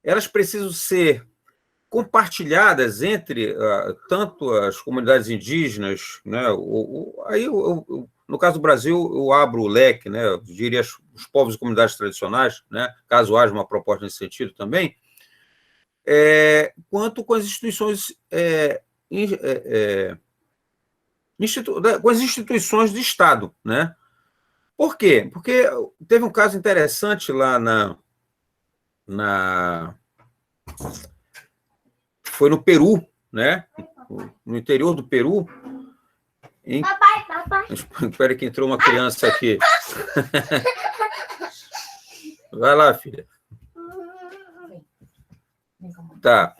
elas precisam ser compartilhadas entre tanto as comunidades indígenas, né? Aí, no caso do Brasil, eu abro o leque, né? Eu diria os povos e comunidades tradicionais, né? Caso haja uma proposta nesse sentido também, quanto com as instituições com as instituições de Estado, né? Por quê? Porque teve um caso interessante lá foi no Peru, né? No interior do Peru. Papai. Espera que entrou uma criança aqui. Vai lá, filha. Tá.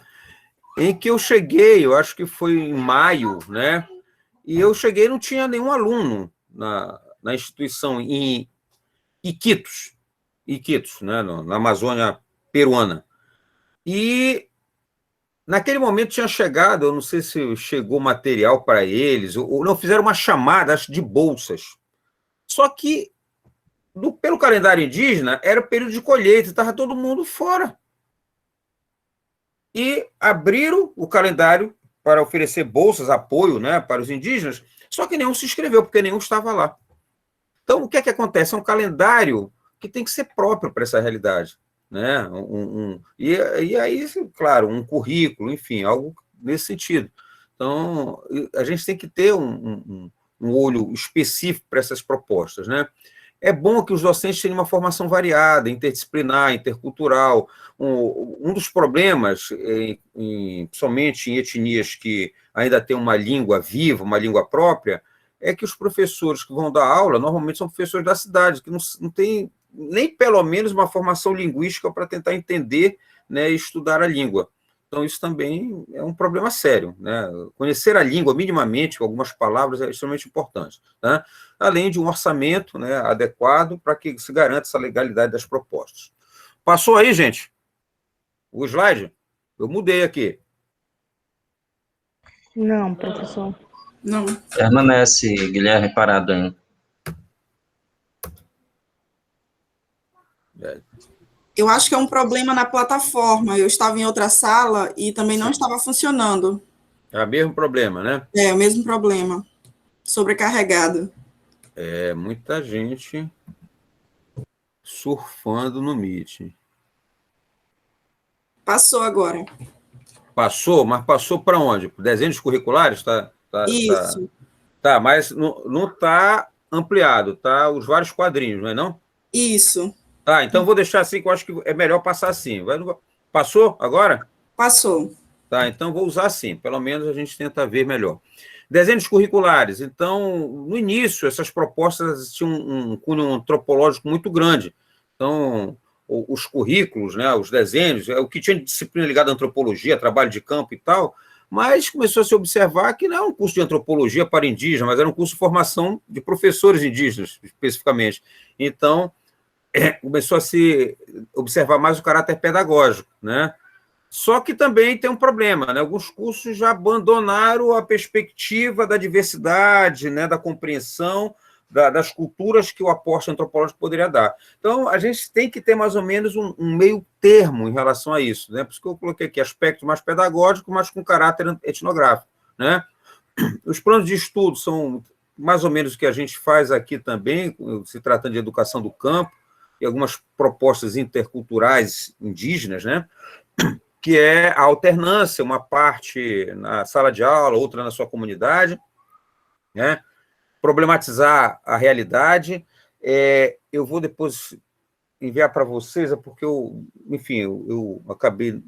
Em que eu cheguei, eu acho que foi em maio, né? E eu cheguei e não tinha nenhum aluno na instituição, em Iquitos, né? Na Amazônia peruana. E naquele momento tinha chegado, eu não sei se chegou material para eles, ou não, fizeram uma chamada, acho, de bolsas. Só que, pelo calendário indígena, era período de colheita, estava todo mundo fora. E abriram o calendário para oferecer bolsas, apoio, né, para os indígenas, só que nenhum se inscreveu, porque nenhum estava lá. Então, o que é que acontece? É um calendário que tem que ser próprio para essa realidade, né? E aí, claro, um currículo, enfim, algo nesse sentido. Então, a gente tem que ter um olho específico para essas propostas, né? É bom que os docentes tenham uma formação variada, interdisciplinar, intercultural. Um dos problemas, somente em etnias que ainda têm uma língua viva, uma língua própria, é que os professores que vão dar aula, normalmente são professores da cidade, que não têm nem pelo menos uma formação linguística para tentar entender, né, e estudar a língua. Então, isso também é um problema sério, né? Conhecer a língua minimamente, com algumas palavras, é extremamente importante, né? Além de um orçamento, né, adequado para que se garanta essa legalidade das propostas. Passou aí, gente? O slide? Eu mudei aqui. Não, professor. Não. Permanece, Guilherme, parado ainda. Eu acho que é um problema na plataforma. Eu estava em outra sala e também não estava funcionando. É o mesmo problema, né? É, o mesmo problema. Sobrecarregado. É, muita gente surfando no Meet. Passou agora. Passou, mas passou para onde? Desenhos curriculares? Isso. Tá, mas não está ampliado, tá? Os vários quadrinhos, não é não? Isso. Tá, então vou deixar assim, que eu acho que é melhor passar assim. Passou agora? Passou. Tá, então vou usar assim, pelo menos a gente tenta ver melhor. Desenhos curriculares. Então, no início, essas propostas tinham um cunho antropológico muito grande. Então, os currículos, né, os desenhos, o que tinha de disciplina ligada à antropologia, trabalho de campo e tal, mas começou a se observar que não é um curso de antropologia para indígenas, mas era um curso de formação de professores indígenas, especificamente. Então, começou a se observar mais o caráter pedagógico, né? Só que também tem um problema, né? Alguns cursos já abandonaram a perspectiva da diversidade, né? Da compreensão das culturas que o aporte antropológico poderia dar. Então, a gente tem que ter mais ou menos um meio termo em relação a isso, né? Por isso que eu coloquei aqui aspecto mais pedagógico, mas com caráter etnográfico, né? Os planos de estudo são mais ou menos o que a gente faz aqui também, se tratando de educação do campo, e algumas propostas interculturais indígenas, né? Que é a alternância, uma parte na sala de aula, outra na sua comunidade, né? Problematizar a realidade. Eu vou depois enviar para vocês, porque eu acabei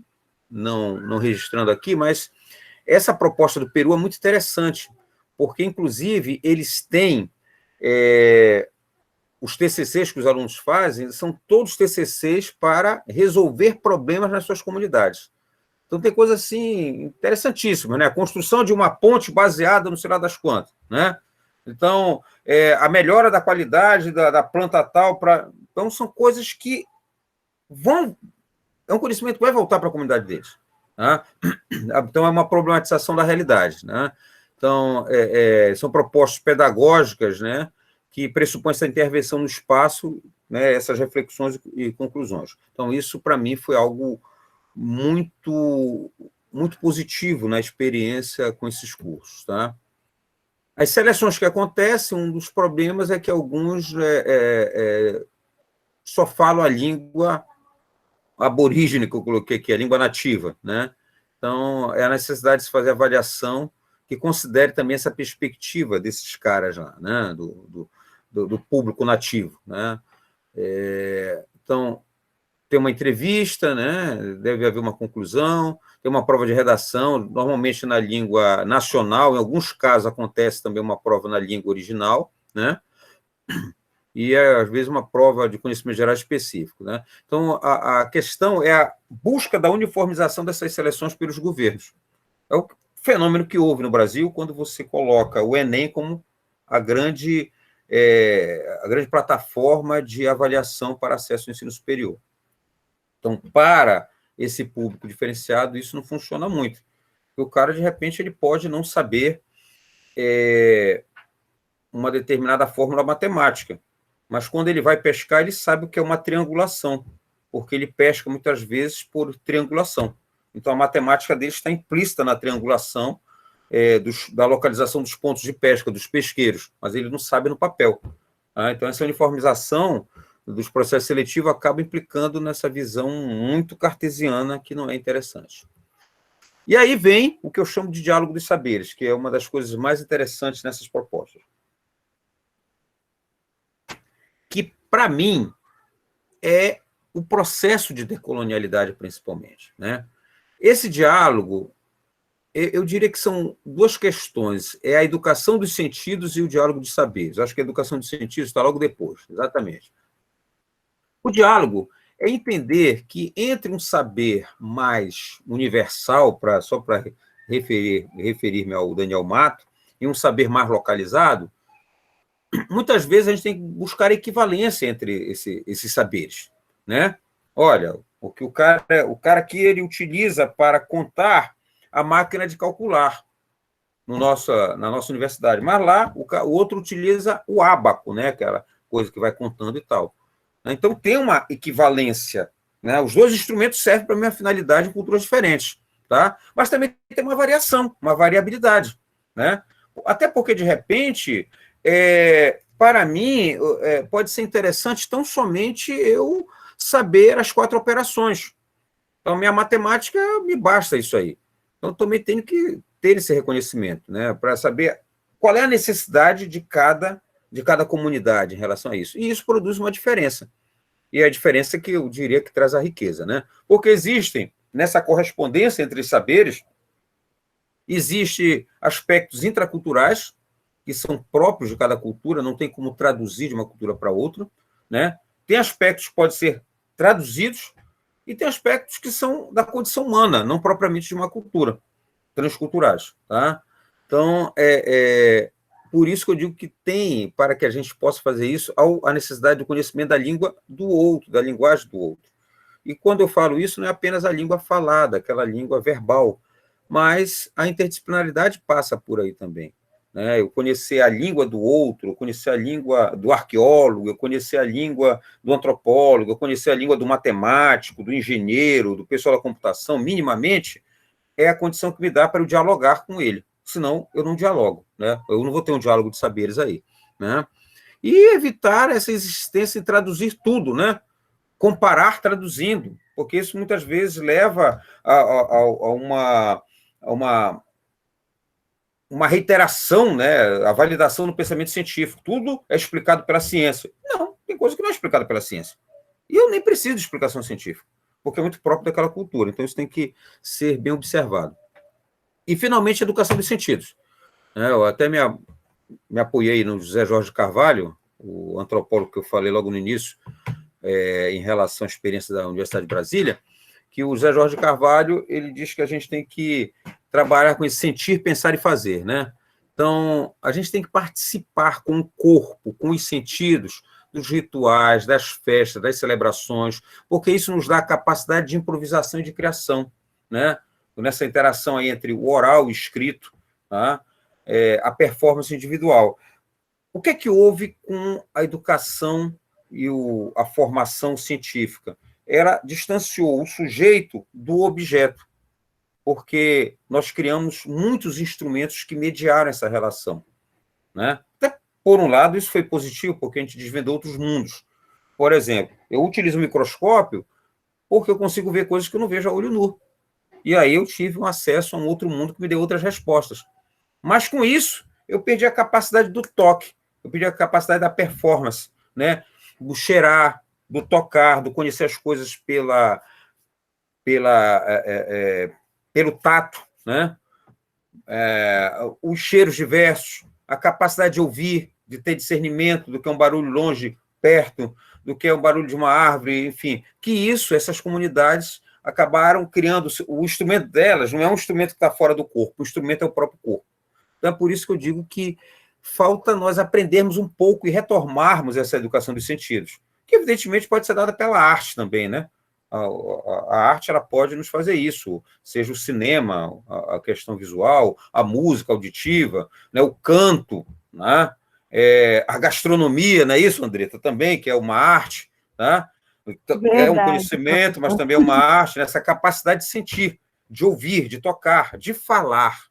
não registrando aqui, mas essa proposta do Peru é muito interessante, porque, inclusive, eles têm... os TCCs que os alunos fazem são todos TCCs para resolver problemas nas suas comunidades. Então, tem coisas assim interessantíssimas, né? A construção de uma ponte baseada no sei lá das quantas, né? Então, a melhora da qualidade da planta tal. Então, são coisas que vão... É um conhecimento que vai voltar para a comunidade deles. Né? Então, é uma problematização da realidade. Né? Então, são propostas pedagógicas, né? Que pressupõe essa intervenção no espaço, né, essas reflexões e conclusões. Então, isso, para mim, foi algo muito, muito positivo na experiência com esses cursos. Tá? As seleções que acontecem, um dos problemas é que alguns só falam a língua aborígene, que eu coloquei aqui, a língua nativa. Né? Então, é a necessidade de se fazer avaliação que considere também essa perspectiva desses caras lá, né, do público nativo. Né? Então, tem uma entrevista, né? Deve haver uma conclusão, tem uma prova de redação, normalmente na língua nacional, em alguns casos acontece também uma prova na língua original, né? E, às vezes, uma prova de conhecimento geral específico. Né? Então, a questão é a busca da uniformização dessas seleções pelos governos. É o fenômeno que houve no Brasil quando você coloca o Enem como a grande plataforma de avaliação para acesso ao ensino superior. Então, para esse público diferenciado, isso não funciona muito. Porque o cara, de repente, ele pode não saber uma determinada fórmula matemática, mas quando ele vai pescar, ele sabe o que é uma triangulação, porque ele pesca muitas vezes por triangulação. Então, a matemática dele está implícita na triangulação da localização dos pontos de pesca, dos pesqueiros, mas ele não sabe no papel. Então, essa uniformização dos processos seletivos acaba implicando nessa visão muito cartesiana que não é interessante. E aí vem o que eu chamo de diálogo dos saberes, que é uma das coisas mais interessantes nessas propostas. Que, para mim, é o processo de decolonialidade, principalmente, né? Esse diálogo, eu diria que são duas questões, é a educação dos sentidos e o diálogo dos saberes. Acho que a educação dos sentidos está logo depois, exatamente. O diálogo é entender que entre um saber mais universal, só para referir-me ao Daniel Mato, e um saber mais localizado, muitas vezes a gente tem que buscar equivalência entre esses saberes, né? Olha, o que o cara aqui ele utiliza para contar a máquina de calcular na nossa universidade, mas lá o outro utiliza o ábaco, né? Aquela coisa que vai contando e tal. Então tem uma equivalência, né? Os dois instrumentos servem para a mesma finalidade em culturas diferentes, tá? Mas também tem uma variação, uma variabilidade, né? Até porque, de repente, para mim, pode ser interessante tão somente eu saber as 4 operações. Então, minha matemática me basta isso aí. Então, também tenho que ter esse reconhecimento, né, para saber qual é a necessidade de cada comunidade em relação a isso. E isso produz uma diferença. E a diferença que eu diria que traz a riqueza, né? Porque existem, nessa correspondência entre os saberes, existem aspectos intraculturais, que são próprios de cada cultura, não tem como traduzir de uma cultura para outra, né? Tem aspectos que podem ser traduzidos e tem aspectos que são da condição humana, não propriamente de uma cultura, transculturais, tá? Então, por isso que eu digo que tem, para que a gente possa fazer isso, a necessidade do conhecimento da língua do outro, da linguagem do outro. E quando eu falo isso, não é apenas a língua falada, aquela língua verbal, mas a interdisciplinaridade passa por aí também, né? Eu conhecer a língua do outro, eu conhecer a língua do arqueólogo, eu conhecer a língua do antropólogo, eu conhecer a língua do matemático, do engenheiro, do pessoal da computação, minimamente, é a condição que me dá para eu dialogar com ele. Senão, eu não dialogo, né? Eu não vou ter um diálogo de saberes aí, né? E evitar essa existência em traduzir tudo, né? Comparar traduzindo, porque isso muitas vezes leva a uma reiteração, né? A validação do pensamento científico. Tudo é explicado pela ciência. Não, tem coisa que não é explicada pela ciência. E eu nem preciso de explicação científica, porque é muito próprio daquela cultura. Então, isso tem que ser bem observado. E, finalmente, a educação dos sentidos. Eu até me apoiei no José Jorge Carvalho, o antropólogo que eu falei logo no início, em relação à experiência da Universidade de Brasília, que o José Jorge Carvalho ele diz que a gente tem que trabalhar com esse sentir, pensar e fazer, né? Então, a gente tem que participar com o corpo, com os sentidos, dos rituais, das festas, das celebrações, porque isso nos dá a capacidade de improvisação e de criação, né? Nessa interação aí entre o oral e o escrito, tá? A performance individual. O que é que houve com a educação e a formação científica? Ela distanciou o sujeito do objeto, porque nós criamos muitos instrumentos que mediaram essa relação, né? Até, por um lado, isso foi positivo, porque a gente desvendou outros mundos. Por exemplo, eu utilizo o microscópio porque eu consigo ver coisas que eu não vejo a olho nu. E aí eu tive um acesso a um outro mundo que me deu outras respostas. Mas, com isso, eu perdi a capacidade do toque, eu perdi a capacidade da performance, né? Do cheirar, do tocar, do conhecer as coisas pelo tato, né? Os cheiros diversos, a capacidade de ouvir, de ter discernimento do que é um barulho longe, perto, do que é um barulho de uma árvore, enfim. Que isso, essas comunidades acabaram criando, o instrumento delas não é um instrumento que está fora do corpo, o instrumento é o próprio corpo. Então, é por isso que eu digo que falta nós aprendermos um pouco e retomarmos essa educação dos sentidos, que evidentemente pode ser dada pela arte também, né? A arte ela pode nos fazer isso, seja o cinema, a questão visual, a música auditiva, né? O canto, né? A gastronomia, não é isso, Andretta? Também, que é uma arte, tá? É um conhecimento, mas também é uma arte, né? Essa capacidade de sentir, de ouvir, de tocar, de falar,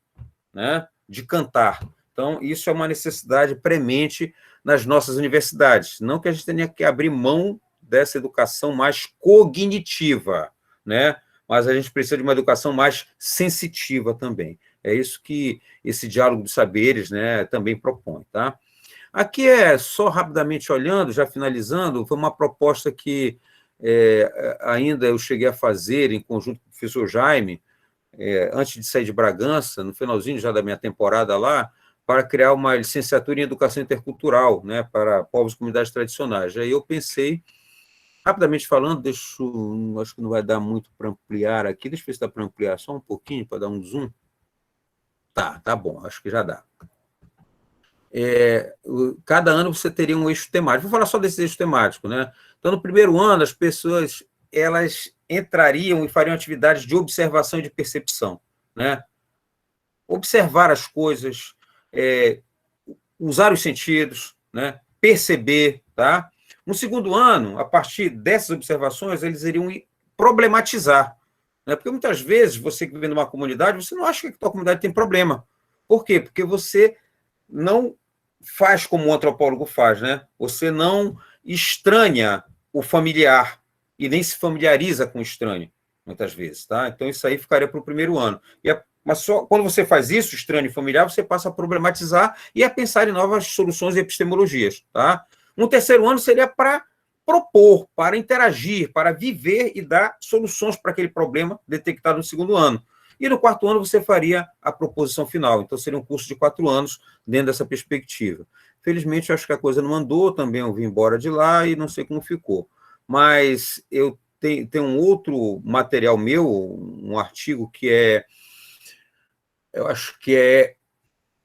né? De cantar. Então, isso é uma necessidade premente nas nossas universidades. Não que a gente tenha que abrir mão dessa educação mais cognitiva, né? Mas a gente precisa de uma educação mais sensitiva também. É isso que esse diálogo dos saberes, né, também propõe, tá? Aqui só rapidamente olhando, já finalizando, foi uma proposta que ainda eu cheguei a fazer em conjunto com o professor Jaime, antes de sair de Bragança, no finalzinho já da minha temporada lá, para criar uma licenciatura em Educação Intercultural, né, para povos e comunidades tradicionais. Aí eu pensei, rapidamente falando, acho que não vai dar muito para ampliar aqui, deixa eu ver se dá para ampliar só um pouquinho, para dar um zoom. Tá bom, acho que já dá. Cada ano você teria um eixo temático. Vou falar só desse eixo temático, né? Então, no primeiro ano, as pessoas elas entrariam e fariam atividades de observação e de percepção, né? Observar as coisas, usar os sentidos, né? Perceber, tá? No segundo ano, a partir dessas observações, eles iriam problematizar, né? Porque muitas vezes você que vive numa comunidade, você não acha que a tua comunidade tem problema. Por quê? Porque você não faz como o antropólogo faz, né? Você não estranha o familiar e nem se familiariza com o estranho, muitas vezes, tá? Então, isso aí ficaria para o primeiro ano. Mas só quando você faz isso, estranho e familiar, você passa a problematizar e a pensar em novas soluções e epistemologias, tá? Um terceiro ano seria para propor, para interagir, para viver e dar soluções para aquele problema detectado no segundo ano. E no quarto ano você faria a proposição final. Então, seria um curso de 4 anos dentro dessa perspectiva. Felizmente, eu acho que a coisa não andou, também eu vim embora de lá e não sei como ficou. Mas eu tenho um outro material meu, um artigo que eu acho que é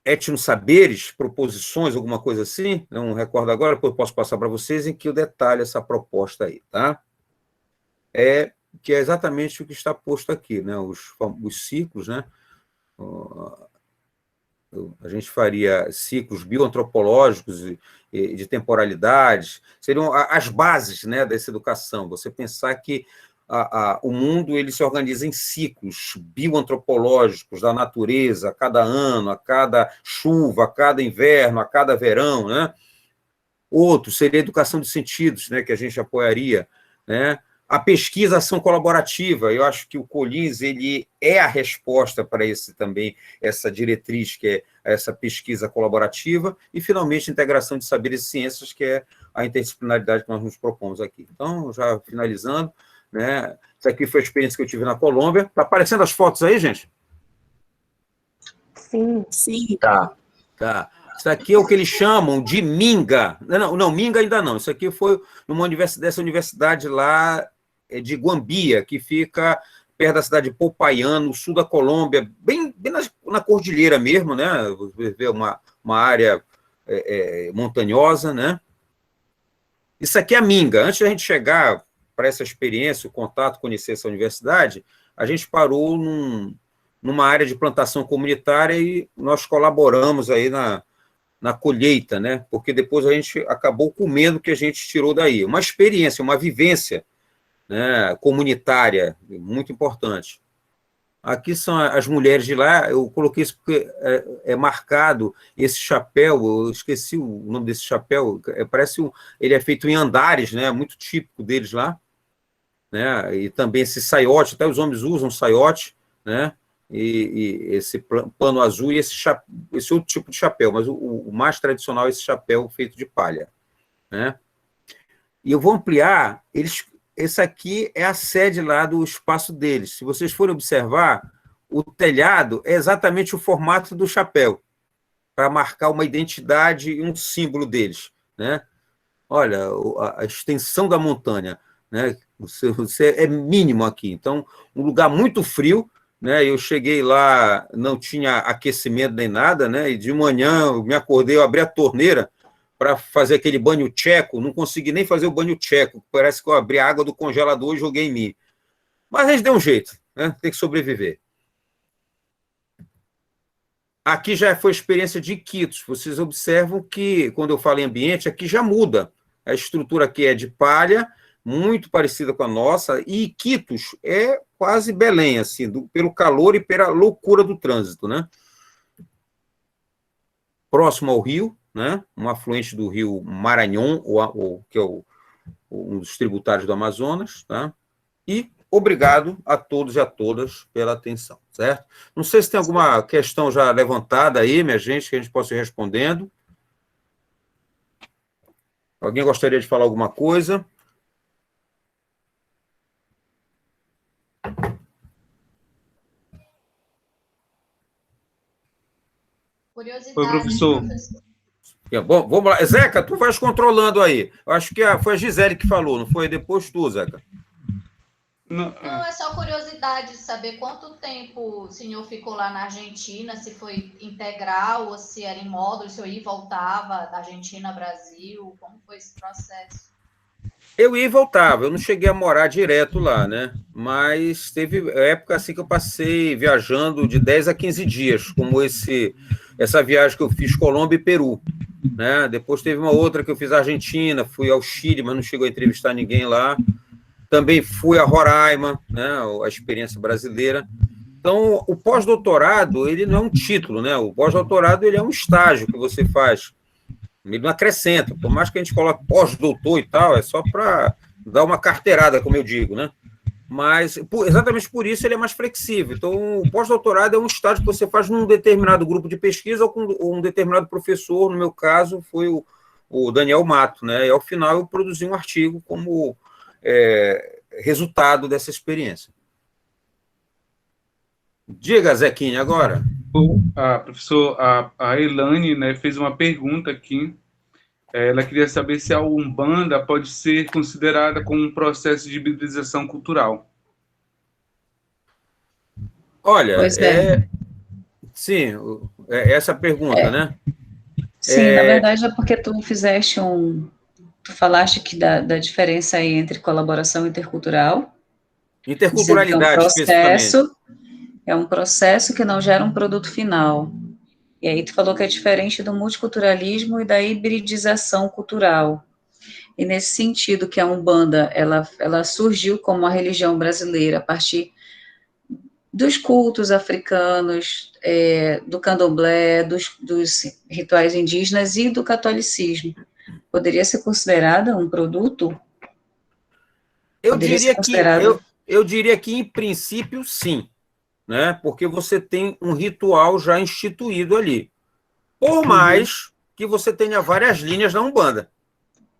Etnosaberes, Proposições, alguma coisa assim, não recordo agora, depois eu posso passar para vocês, em que eu detalho essa proposta aí, tá? Que é exatamente o que está posto aqui, né? Os ciclos, né? A gente faria ciclos bioantropológicos e de temporalidades, seriam as bases, né, dessa educação. Você pensar que o mundo ele se organiza em ciclos bioantropológicos da natureza, a cada ano, a cada chuva, a cada inverno, a cada verão, né? Outro seria a educação de sentidos, né, que a gente apoiaria, né? A pesquisa, a ação colaborativa, eu acho que o Collins ele é a resposta para essa diretriz, que é essa pesquisa colaborativa, e, finalmente, a integração de saberes e ciências, que é a interdisciplinaridade que nós nos propomos aqui. Então, já finalizando, né? Isso aqui foi a experiência que eu tive na Colômbia. Está aparecendo as fotos aí, gente? Sim. Sim. Tá. Isso aqui é o que eles chamam de minga. Não, minga ainda não. Isso aqui foi dessa universidade lá de Guambia, que fica perto da cidade de Popayán, no sul da Colômbia, bem na cordilheira mesmo, né? Você vê uma área montanhosa, né? Isso aqui é a minga. Antes da gente chegar para essa experiência, o contato, conhecer essa universidade, a gente parou numa área de plantação comunitária e nós colaboramos aí na colheita, né? Porque depois a gente acabou comendo o que a gente tirou daí. Uma experiência, uma vivência, né, comunitária, muito importante. Aqui são as mulheres de lá, eu coloquei isso porque é marcado esse chapéu, eu esqueci o nome desse chapéu, ele é feito em andares, né, muito típico deles lá, né, e também esse saiote, até os homens usam saiote, né, e esse pano azul e esse outro tipo de chapéu, mas o mais tradicional é esse chapéu feito de palha, né. E eu vou ampliar, esse aqui é a sede lá do espaço deles. Se vocês forem observar, o telhado é exatamente o formato do chapéu, para marcar uma identidade e um símbolo deles, né? Olha, a extensão da montanha, né? Você é mínimo aqui. Então, um lugar muito frio, né? Eu cheguei lá, não tinha aquecimento nem nada, né? E de manhã eu me acordei, eu abri a torneira para fazer aquele banho tcheco, não consegui nem fazer o banho tcheco, parece que eu abri a água do congelador e joguei em mim. Mas a gente deu um jeito, né? Tem que sobreviver. Aqui já foi experiência de Iquitos. Vocês observam que, quando eu falo em ambiente, aqui já muda. A estrutura aqui é de palha, muito parecida com a nossa, e Iquitos é quase Belém, assim, pelo calor e pela loucura do trânsito, né? Próximo ao rio, né, um afluente do rio Maranhão, que é um dos tributários do Amazonas, tá? E obrigado a todos e a todas pela atenção, certo? Não sei se tem alguma questão já levantada aí, minha gente, que a gente possa ir respondendo. Alguém gostaria de falar alguma coisa? Curiosidade. Oi, professor. Bom, vamos lá. Zeca, tu vais controlando aí. Eu acho que foi a Gisele que falou, não foi? Depois tu, Zeca. Não, Não, é só curiosidade de saber quanto tempo o senhor ficou lá na Argentina, se foi integral ou se era em módulo, se eu ia e voltava da Argentina ao Brasil, como foi esse processo? Eu ia e voltava, eu não cheguei a morar direto lá, né? Mas teve época assim que eu passei viajando de 10 a 15 dias, como essa viagem que eu fiz Colômbia e Peru, né? Depois teve uma outra que eu fiz Argentina, fui ao Chile, mas não chegou a entrevistar ninguém lá. Também fui a Roraima, né? A experiência brasileira. Então, o pós-doutorado, ele não é um título, né? O pós-doutorado, ele é um estágio que você faz. Ele não acrescenta. Por mais que a gente coloque pós-doutor e tal, é só para dar uma carteirada, como eu digo, né? Mas, exatamente por isso, ele é mais flexível. Então, o pós-doutorado é um estágio que você faz num determinado grupo de pesquisa ou com um determinado professor. No meu caso, foi o Daniel Mato, né? E, ao final, eu produzi um artigo como resultado dessa experiência. Diga, Zequinha, agora. Professor, a Elane, né, fez uma pergunta aqui. Ela queria saber se a Umbanda pode ser considerada como um processo de hibridização cultural. Olha, Pois é. sim, essa pergunta, né? Sim, na verdade é porque tu falaste que da diferença aí entre colaboração intercultural, dizendo que Interculturalidade, especificamente. é um processo que não gera um produto final. E aí tu falou que é diferente do multiculturalismo e da hibridização cultural. E nesse sentido que a Umbanda, ela surgiu como uma religião brasileira a partir dos cultos africanos, do candomblé, dos rituais indígenas e do catolicismo. Poderia ser considerada um produto? Poderia ser considerado? Eu diria que, em princípio, sim, né? Porque você tem um ritual já instituído ali. Por mais que você tenha várias linhas na Umbanda,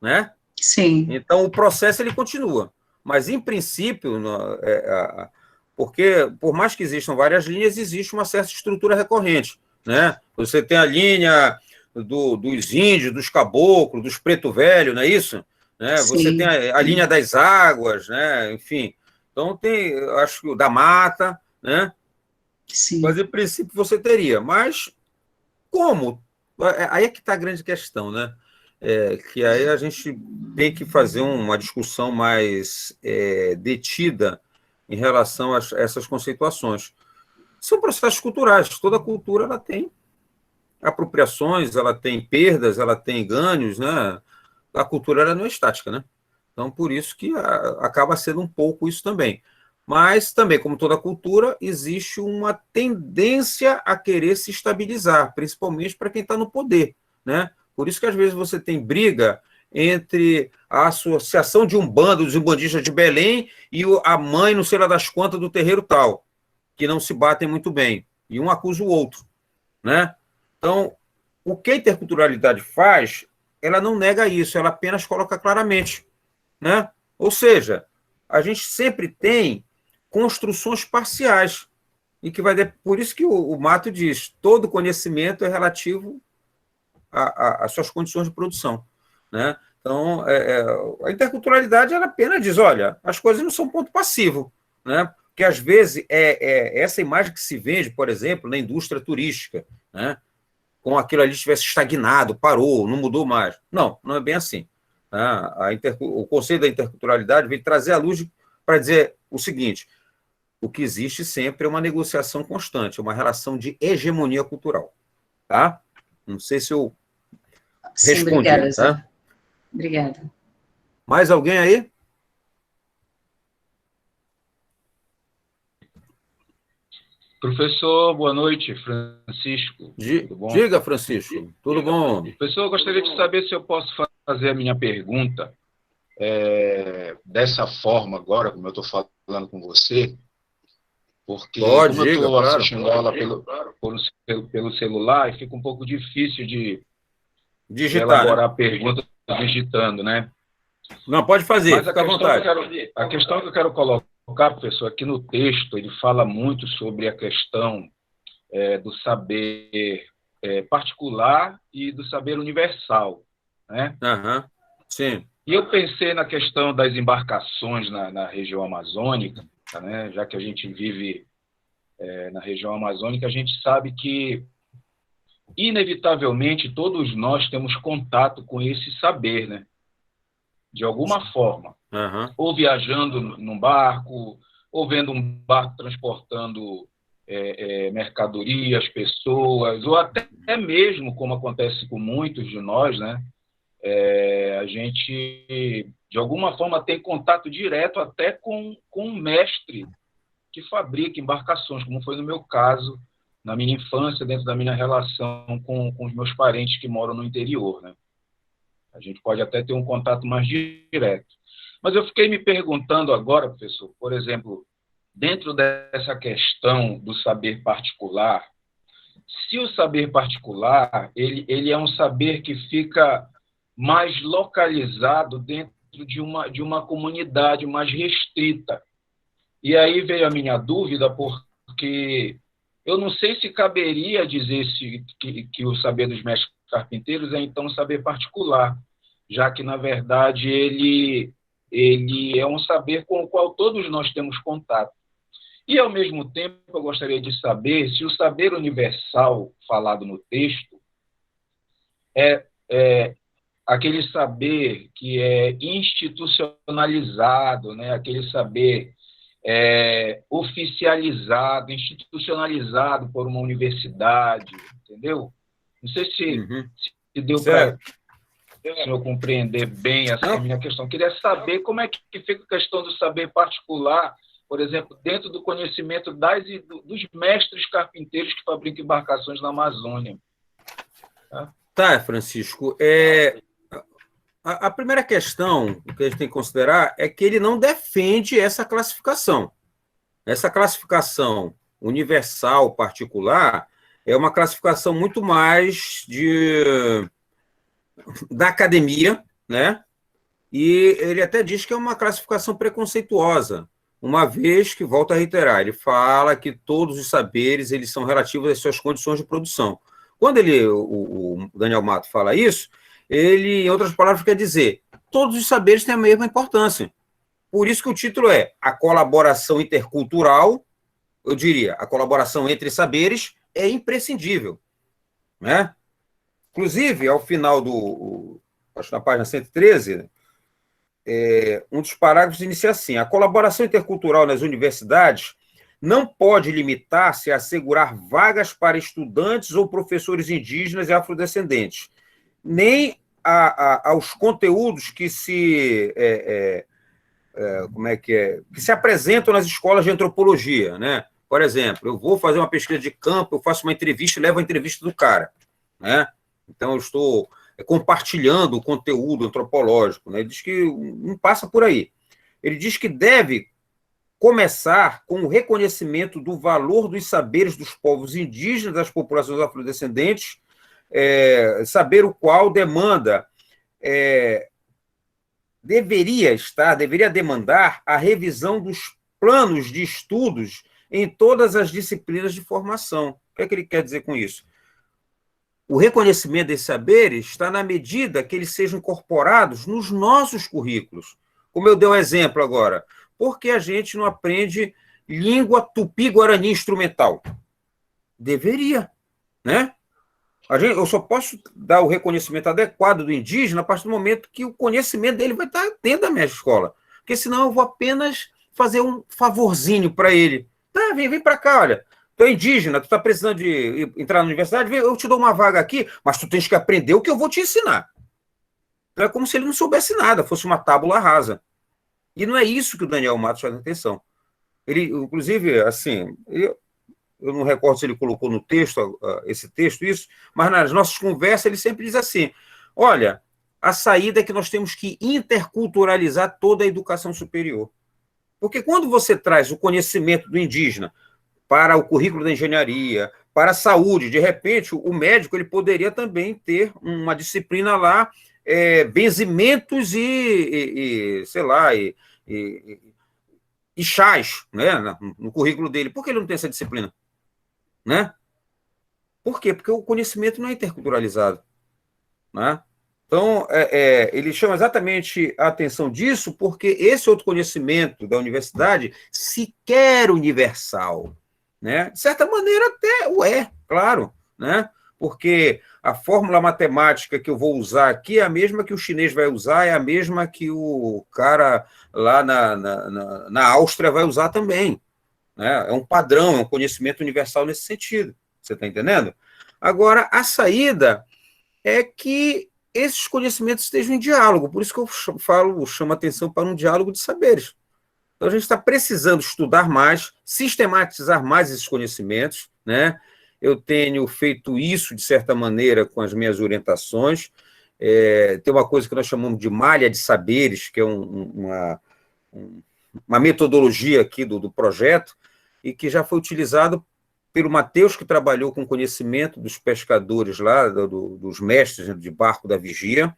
né? Sim. Então, o processo ele continua. Mas, em princípio, porque, por mais que existam várias linhas, existe uma certa estrutura recorrente, né? Você tem a linha dos índios, dos caboclos, dos preto velho, não é isso? Né? Você tem a linha das águas, né? Enfim. Então, tem, acho que o da mata, né? Sim. Mas, em princípio, você teria. Mas, como? Aí é que está a grande questão, né? Que aí a gente tem que fazer uma discussão mais detida em relação a essas conceituações. São processos culturais. Toda cultura ela tem apropriações, ela tem perdas, ela tem ganhos, né? A cultura ela não é estática, né? Então, por isso que acaba sendo um pouco isso também. Mas também, como toda cultura, existe uma tendência a querer se estabilizar, principalmente para quem está no poder, né? Por isso que, às vezes, você tem briga entre a associação de Umbanda, dos umbandistas de Belém, e a mãe, não sei lá das quantas, do terreiro tal, que não se batem muito bem. E um acusa o outro, né? Então, o que a interculturalidade faz, ela não nega isso, ela apenas coloca claramente, né? Ou seja, a gente sempre tem construções parciais, e que por isso que o Mato diz, todo conhecimento é relativo às suas condições de produção, né? Então, a interculturalidade ela apenas diz, olha, as coisas não são ponto passivo, né? Porque às vezes essa imagem que se vende, por exemplo, na indústria turística, né? Como aquilo ali tivesse estagnado, parou, não mudou mais. Não, não é bem assim. Tá? O conceito da interculturalidade veio trazer à luz para dizer o seguinte: o que existe sempre é uma negociação constante, uma relação de hegemonia cultural. Tá? Não sei se eu respondi. Obrigada, Zé. Tá? Obrigada. Mais alguém aí? Professor, boa noite, Francisco. Tudo bom? Diga, Francisco, tudo bom? Professor, eu gostaria de saber se eu posso fazer a minha pergunta dessa forma agora, como eu estou falando com você, porque Pode, como eu diga, estou claro. assistindo aula pelo celular, fica um pouco difícil de Digitar, elaborar né? a pergunta digitando, né? Não, pode fazer, Mas fica à vontade. a questão que eu quero colocar, professor, aqui no texto, ele fala muito sobre a questão do saber particular e do saber universal, né? Aham, sim. E eu pensei na questão das embarcações na região amazônica, né? Já que a gente vive na região amazônica, a gente sabe que, inevitavelmente, todos nós temos contato com esse saber, né? De alguma forma. Aham. Ou viajando num barco, ou vendo um barco transportando mercadorias, pessoas, ou até mesmo, como acontece com muitos de nós, né? A gente, de alguma forma, tem contato direto até com um mestre que fabrica embarcações, como foi no meu caso, na minha infância, dentro da minha relação com os meus parentes que moram no interior, né? A gente pode até ter um contato mais direto. Mas eu fiquei me perguntando agora, professor, por exemplo, dentro dessa questão do saber particular, se o saber particular ele é um saber que fica mais localizado dentro de uma comunidade mais restrita. E aí veio a minha dúvida, porque eu não sei se caberia dizer que o saber dos mestres carpinteiros é, então, um saber particular, já que, na verdade, ele é um saber com o qual todos nós temos contato. E, ao mesmo tempo, eu gostaria de saber se o saber universal falado no texto é aquele saber que é institucionalizado, né? Aquele saber oficializado, institucionalizado por uma universidade, entendeu? Não sei se deu para o senhor compreender bem essa minha questão. Queria saber como é que fica a questão do saber particular, por exemplo, dentro do conhecimento dos mestres carpinteiros que fabricam embarcações na Amazônia. Tá, Francisco. A primeira questão que a gente tem que considerar é que ele não defende essa classificação. Essa classificação universal, particular, é uma classificação muito mais da academia, né? E ele até diz que é uma classificação preconceituosa, uma vez que, volto a reiterar, ele fala que todos os saberes eles são relativos às suas condições de produção. Quando o Daniel Mato fala isso, ele, em outras palavras, quer dizer todos os saberes têm a mesma importância. Por isso que o título é A Colaboração Intercultural, eu diria, a colaboração entre saberes é imprescindível, né? Inclusive, ao final acho que na página 113, um dos parágrafos inicia assim: a colaboração intercultural nas universidades não pode limitar-se a assegurar vagas para estudantes ou professores indígenas e afrodescendentes, nem aos conteúdos que se que se apresentam nas escolas de antropologia, né? Por exemplo, eu vou fazer uma pesquisa de campo, eu faço uma entrevista e levo a entrevista do cara, né? Então, eu estou compartilhando o conteúdo antropológico, né? Ele diz que não passa por aí. Ele diz que deve começar com o reconhecimento do valor dos saberes dos povos indígenas, das populações afrodescendentes, saber o qual deveria demandar a revisão dos planos de estudos em todas as disciplinas de formação. O que é que ele quer dizer com isso? O reconhecimento desses saberes está na medida que eles sejam incorporados nos nossos currículos. Como eu dei um exemplo agora, porque a gente não aprende língua tupi-guarani instrumental? Deveria, né? Eu só posso dar o reconhecimento adequado do indígena a partir do momento que o conhecimento dele vai estar dentro da minha escola. Porque senão eu vou apenas fazer um favorzinho para ele. Tá, vem para cá, olha. Tu é indígena, tu está precisando de entrar na universidade, eu te dou uma vaga aqui, mas tu tens que aprender o que eu vou te ensinar. Então é como se ele não soubesse nada, fosse uma tábula rasa. E não é isso que o Daniel Matos faz atenção. Ele, inclusive, assim, eu não recordo se ele colocou no texto, esse texto, isso, mas nas nossas conversas ele sempre diz assim, olha, a saída é que nós temos que interculturalizar toda a educação superior. Porque quando você traz o conhecimento do indígena para o currículo da engenharia, para a saúde, de repente, o médico ele poderia também ter uma disciplina lá, benzimentos sei lá, e chás, né, no currículo dele. Por que ele não tem essa disciplina? Né? Por quê? Porque o conhecimento não é interculturalizado. Né? Então, ele chama exatamente a atenção disso, porque esse outro conhecimento da universidade sequer universal. Né? De certa maneira, até o é, claro, né? Porque a fórmula matemática que eu vou usar aqui é a mesma que o chinês vai usar, é a mesma que o cara lá na Áustria vai usar também. Né? É um padrão, é um conhecimento universal nesse sentido. Você está entendendo? Agora, a saída é que esses conhecimentos estejam em diálogo, por isso que eu chamo a atenção para um diálogo de saberes. Então, a gente está precisando estudar mais, sistematizar mais esses conhecimentos, né? Eu tenho feito isso, de certa maneira, com as minhas orientações. Tem uma coisa que nós chamamos de malha de saberes, que é uma metodologia aqui do projeto, e que já foi utilizado pelo Matheus, que trabalhou com conhecimento dos pescadores lá, dos mestres de barco da vigia,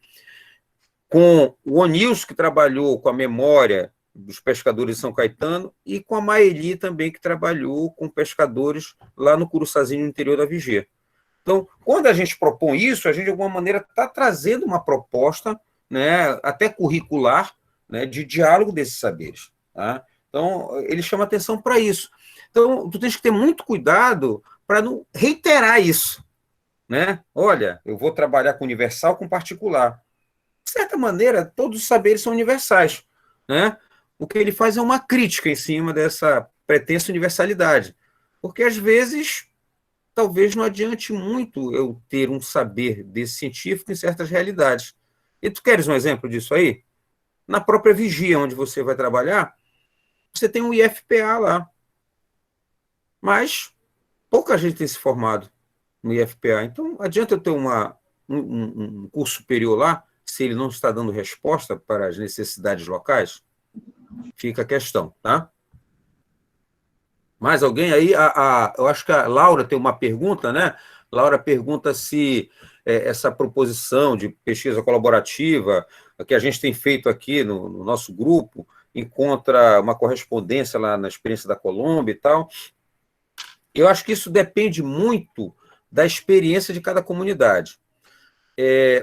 com o Onils, que trabalhou com a memória dos pescadores de São Caetano, e com a Maeli também, que trabalhou com pescadores lá no Curuçazinho, no interior da Vigia. Então, quando a gente propõe isso, a gente, de alguma maneira, está trazendo uma proposta, né, até curricular, né, de diálogo desses saberes. Tá? Então, ele chama atenção para isso. Então, tu tens que ter muito cuidado para não reiterar isso. Né? Olha, eu vou trabalhar com universal, com particular. De certa maneira, todos os saberes são universais. Né? O que ele faz é uma crítica em cima dessa pretensa universalidade. Porque, às vezes, talvez não adiante muito eu ter um saber desse científico em certas realidades. E tu queres um exemplo disso aí? Na própria vigia, onde você vai trabalhar, você tem um IFPA lá. Mas pouca gente tem se formado no IFPA. Então, adianta eu ter um curso superior lá, se ele não está dando resposta para as necessidades locais? Fica a questão, tá? Mais alguém aí? Eu acho que a Laura tem uma pergunta, né? Laura pergunta se essa proposição de pesquisa colaborativa que a gente tem feito aqui no nosso grupo encontra uma correspondência lá na experiência da Colômbia e tal. Eu acho que isso depende muito da experiência de cada comunidade.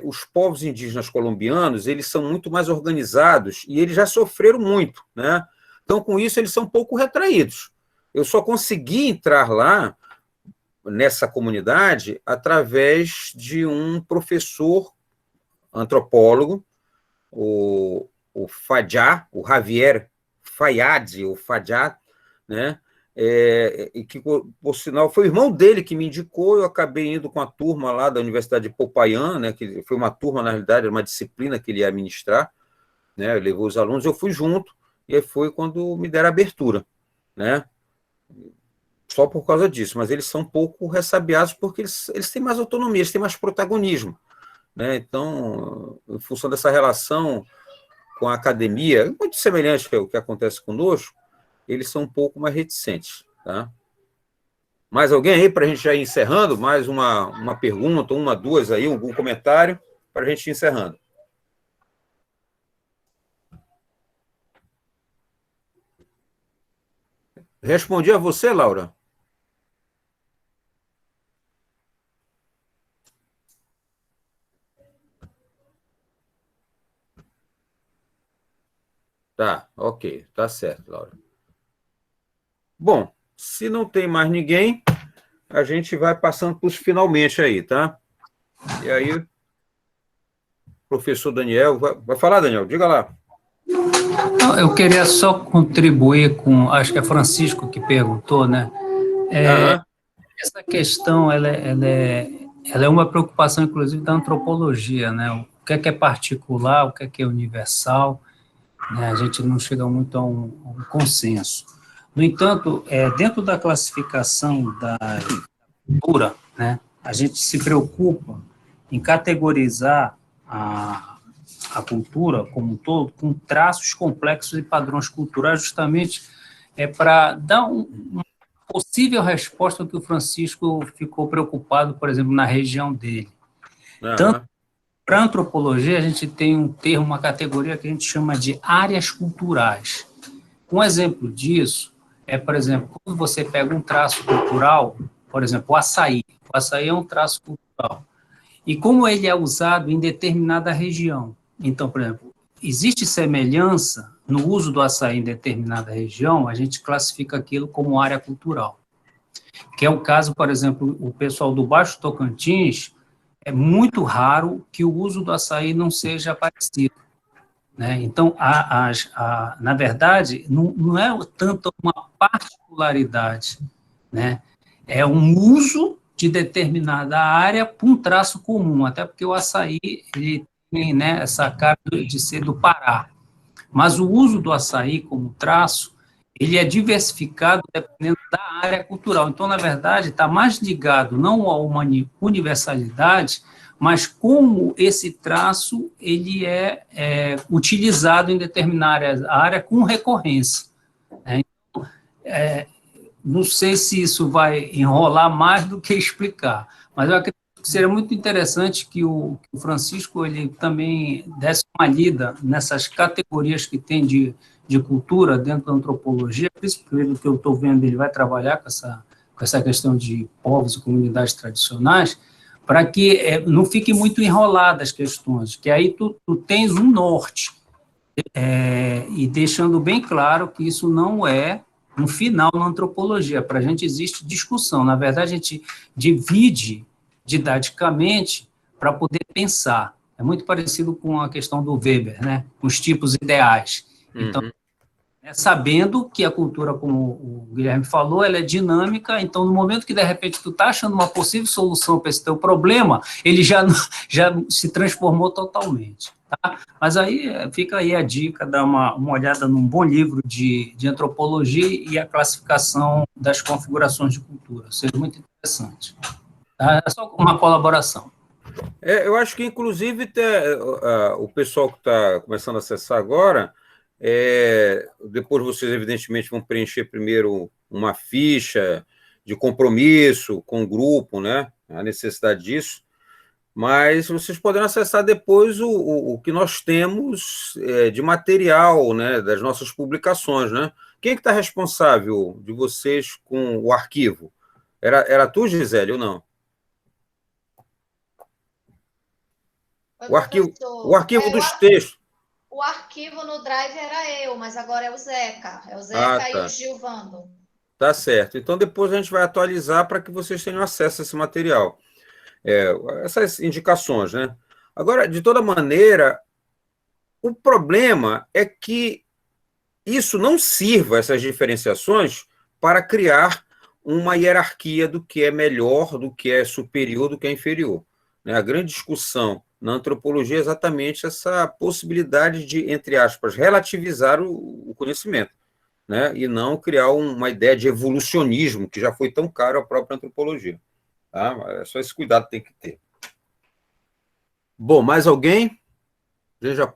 Os povos indígenas colombianos, eles são muito mais organizados e eles já sofreram muito, né? Então, com isso, eles são um pouco retraídos. Eu só consegui entrar lá, nessa comunidade, através de um professor antropólogo, o Fadjá, o Javier Fayad, o Fadjá, né? E que, por sinal, foi o irmão dele que me indicou, eu acabei indo com a turma lá da Universidade de Popayán, né, que foi uma turma, na realidade, era uma disciplina que ele ia ministrar, né, levou os alunos, eu fui junto, e aí foi quando me deram abertura, né, só por causa disso, mas eles são um pouco ressabiados porque eles têm mais autonomia, eles têm mais protagonismo, né, então, em função dessa relação com a academia, muito semelhante ao que acontece conosco, eles são um pouco mais reticentes. Tá? Mais alguém aí para a gente já ir encerrando? Mais uma pergunta, uma, duas aí, algum comentário para a gente ir encerrando. Respondi a você, Laura? Tá, ok, tá certo, Laura. Bom, se não tem mais ninguém, a gente vai passando para os finalmente aí, tá? E aí, professor Daniel, vai falar, Daniel, diga lá. Não, eu queria só contribuir com, acho que é Francisco que perguntou, né? Essa questão, ela é uma preocupação, inclusive, da antropologia, né? O que é particular, o que é universal, né? A gente não chega muito a um consenso. No entanto, dentro da classificação da cultura, né, a gente se preocupa em categorizar a cultura como um todo com traços complexos e padrões culturais, justamente para dar uma possível resposta ao que o Francisco ficou preocupado, por exemplo, na região dele. Tanto para a antropologia, a gente tem um termo, uma categoria que a gente chama de áreas culturais. Um exemplo disso por exemplo, quando você pega um traço cultural, por exemplo, o açaí. O açaí é um traço cultural. E como ele é usado em determinada região. Então, por exemplo, existe semelhança no uso do açaí em determinada região, a gente classifica aquilo como área cultural. Que é o caso, por exemplo, o pessoal do Baixo Tocantins, é muito raro que o uso do açaí não seja parecido. Né? Então, na verdade, não é tanto uma particularidade, né? É um uso de determinada área para um traço comum, até porque o açaí ele tem, né, essa cara de ser do Pará. Mas o uso do açaí como traço, ele é diversificado dependendo da área cultural. Então, na verdade, está mais ligado não a uma universalidade, mas como esse traço ele é utilizado em determinada área com recorrência. Né? Então, não sei se isso vai enrolar mais do que explicar, mas eu acredito que seria muito interessante que o Francisco ele também desse uma lida nessas categorias que tem de cultura dentro da antropologia, principalmente do que eu estou vendo, ele vai trabalhar com essa questão de povos e comunidades tradicionais, para que não fique muito enroladas as questões, que aí tu tens um norte, e deixando bem claro que isso não é um final na antropologia, para a gente existe discussão, na verdade a gente divide didaticamente para poder pensar, é muito parecido com a questão do Weber, né, com os tipos ideais, então, sabendo que a cultura, como o Guilherme falou, ela é dinâmica, então no momento que de repente tu está achando uma possível solução para esse teu problema, ele já se transformou totalmente. Tá? Mas aí fica aí a dica, dar uma olhada num bom livro de antropologia e a classificação das configurações de cultura, seria muito interessante. Tá? É só uma colaboração. Eu acho que, inclusive, o pessoal que está começando a acessar agora, depois vocês, evidentemente, vão preencher primeiro uma ficha de compromisso com o grupo, né? A necessidade disso, mas vocês poderão acessar depois o que nós temos de material, né, das nossas publicações, né? Quem é que está responsável de vocês com o arquivo? Era tu, Gisele, ou não? Oi, o arquivo dos textos. O arquivo no Drive era eu, mas agora é o Zeca. É o Zeca e o Gilvando. Tá certo. Então, depois a gente vai atualizar para que vocês tenham acesso a esse material. Essas indicações, né? Agora, de toda maneira, o problema é que isso não sirva, essas diferenciações, para criar uma hierarquia do que é melhor, do que é superior, do que é inferior. Né? A grande discussão na antropologia é exatamente essa possibilidade de, entre aspas, relativizar o conhecimento, né? E não criar uma ideia de evolucionismo, que já foi tão caro à própria antropologia. Tá? É só esse cuidado que tem que ter. Bom, mais alguém? A gente já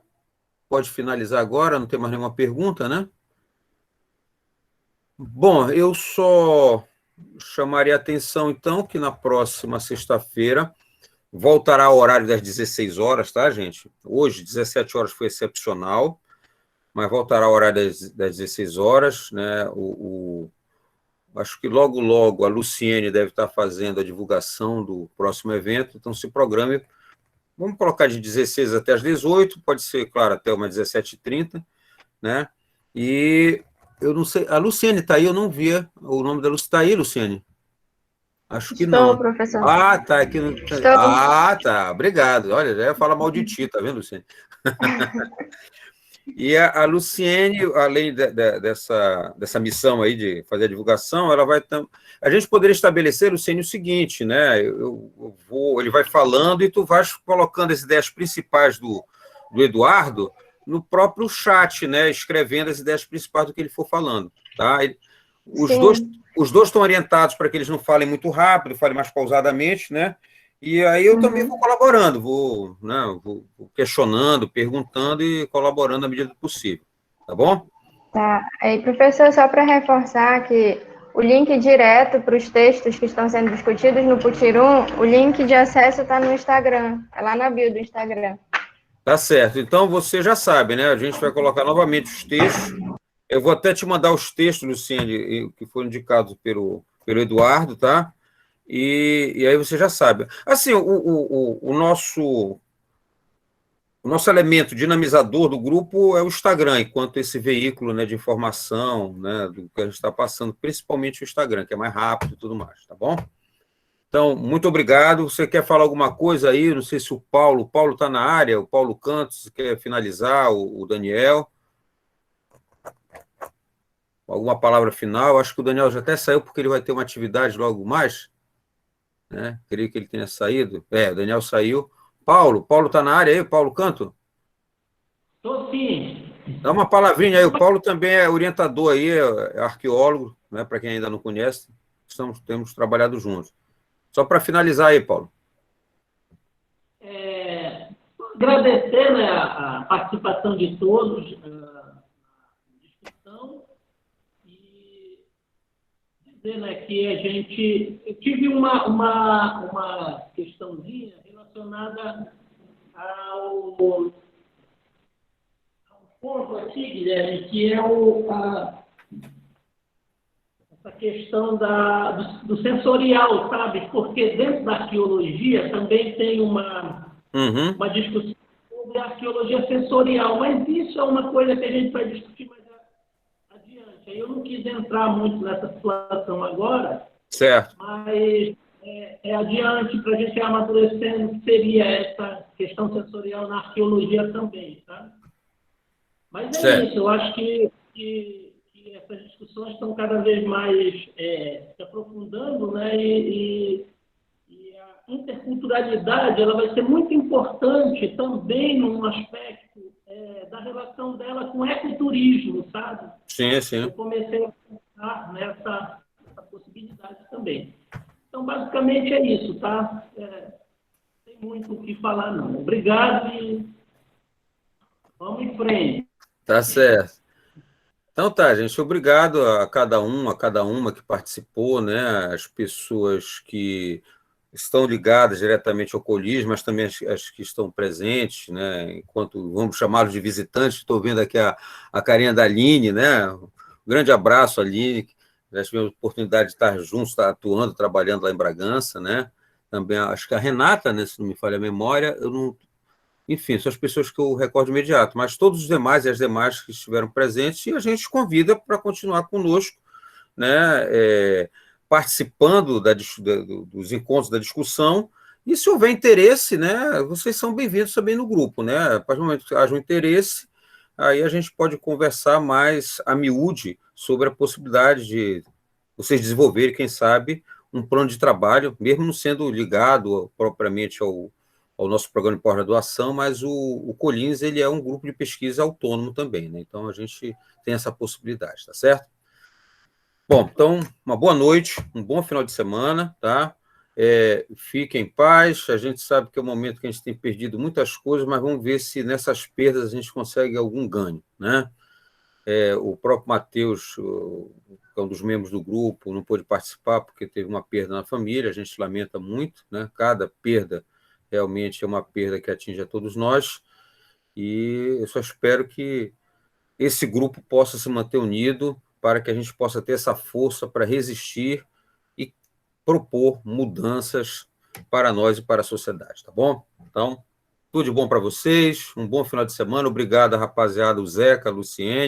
pode finalizar agora, não tem mais nenhuma pergunta, né? Bom, eu só chamaria a atenção, então, que na próxima sexta-feira voltará ao horário das 16 horas, tá, gente? Hoje, 17 horas foi excepcional, mas voltará ao horário das 16 horas, né? Acho que logo a Luciene deve estar fazendo a divulgação do próximo evento, então se programe. Vamos colocar de 16 até as 18, pode ser, claro, até umas 17h30, né? E eu não sei, a Luciene está aí, eu não via o nome da Luciene. Está aí, Luciene? Acho que não. Estou, professor. Tá aqui. Tá, obrigado. Olha, já ia falar mal de ti, tá vendo, Luciene? E a Luciene, além dessa missão aí de fazer a divulgação, ela vai... A gente poderia estabelecer, Luciene, o seguinte, né? Ele vai falando e tu vais colocando as ideias principais do Eduardo no próprio chat, né? Escrevendo as ideias principais do que ele for falando, tá? Os dois estão orientados para que eles não falem muito rápido, falem mais pausadamente, né? E aí eu também vou colaborando, vou questionando, perguntando e colaborando à medida do possível. Tá bom? Tá. Aí, professor, só para reforçar que o link direto para os textos que estão sendo discutidos no Putirum, o link de acesso está no Instagram, é lá na bio do Instagram. Tá certo. Então, você já sabe, né? A gente vai colocar novamente os textos. Eu vou até te mandar os textos, Luciane, que foram indicados pelo Eduardo, tá? E aí você já sabe. Assim, o nosso elemento dinamizador do grupo é o Instagram, enquanto esse veículo, né, de informação, né, do que a gente está passando, principalmente o Instagram, que é mais rápido e tudo mais, tá bom? Então, muito obrigado. Você quer falar alguma coisa aí? Não sei se o Paulo está na área, o Paulo Cantos quer finalizar, o Daniel. Alguma palavra final? Acho que o Daniel já até saiu, porque ele vai ter uma atividade logo mais, né? Creio que ele tenha saído. O Daniel saiu. Paulo está na área aí, Paulo Canto? Estou sim. Dá uma palavrinha aí. O Paulo também é orientador aí, é arqueólogo, né? Para quem ainda não conhece, temos trabalhado juntos. Só para finalizar aí, Paulo. Agradecer, né, a participação de todos na discussão e dizer, né, que eu tive uma questãozinha relacionada ao ponto aqui, Guilherme, que é essa questão do sensorial, sabe? Porque dentro da arqueologia também tem uma discussão sobre a arqueologia sensorial, mas isso é uma coisa que a gente vai discutir mais adiante. Aí eu não quis entrar muito nessa situação agora, certo, mas adiante para a gente ir amadurecendo que seria essa questão sensorial na arqueologia também, tá? Mas certo. Isso, eu acho que essas discussões estão cada vez mais se aprofundando, né? E a interculturalidade ela vai ser muito importante também num aspecto da relação dela com o ecoturismo, sabe? Sim, sim. Eu comecei a pensar nessa possibilidade também. Então, basicamente é isso, tá? Tem muito o que falar, não. Obrigado e vamos em frente. Tá certo. Então tá, gente, obrigado a cada uma que participou, né? As pessoas que estão ligadas diretamente ao colismo, mas também as que estão presentes, né? Enquanto vamos chamá-los de visitantes. Estou vendo aqui a carinha da Aline, né? Um grande abraço, Aline. Já tivemos a oportunidade de estar juntos, atuando, trabalhando lá em Bragança, né? Também acho que a Renata, né, se não me falha a memória, eu não... Enfim, são as pessoas que eu recordo imediato, mas todos os demais e as demais que estiveram presentes, e a gente convida para continuar conosco, né, participando dos encontros da discussão, e se houver interesse, né, vocês são bem-vindos também no grupo, né? A partir do momento que haja um interesse, aí a gente pode conversar mais a miúde sobre a possibilidade de vocês desenvolverem, quem sabe, um plano de trabalho, mesmo não sendo ligado propriamente ao nosso programa de pós-graduação, mas o Colins ele é um grupo de pesquisa autônomo também, né? Então a gente tem essa possibilidade, tá certo? Bom, então, uma boa noite, um bom final de semana, tá? Fiquem em paz, a gente sabe que é um momento que a gente tem perdido muitas coisas, mas vamos ver se nessas perdas a gente consegue algum ganho, né? O próprio Matheus, que é um dos membros do grupo, não pôde participar porque teve uma perda na família, a gente lamenta muito, né? Cada perda realmente é uma perda que atinge a todos nós, e eu só espero que esse grupo possa se manter unido para que a gente possa ter essa força para resistir e propor mudanças para nós e para a sociedade, tá bom? Então, tudo de bom para vocês, um bom final de semana, obrigado, rapaziada, o Zeca, a Luciene,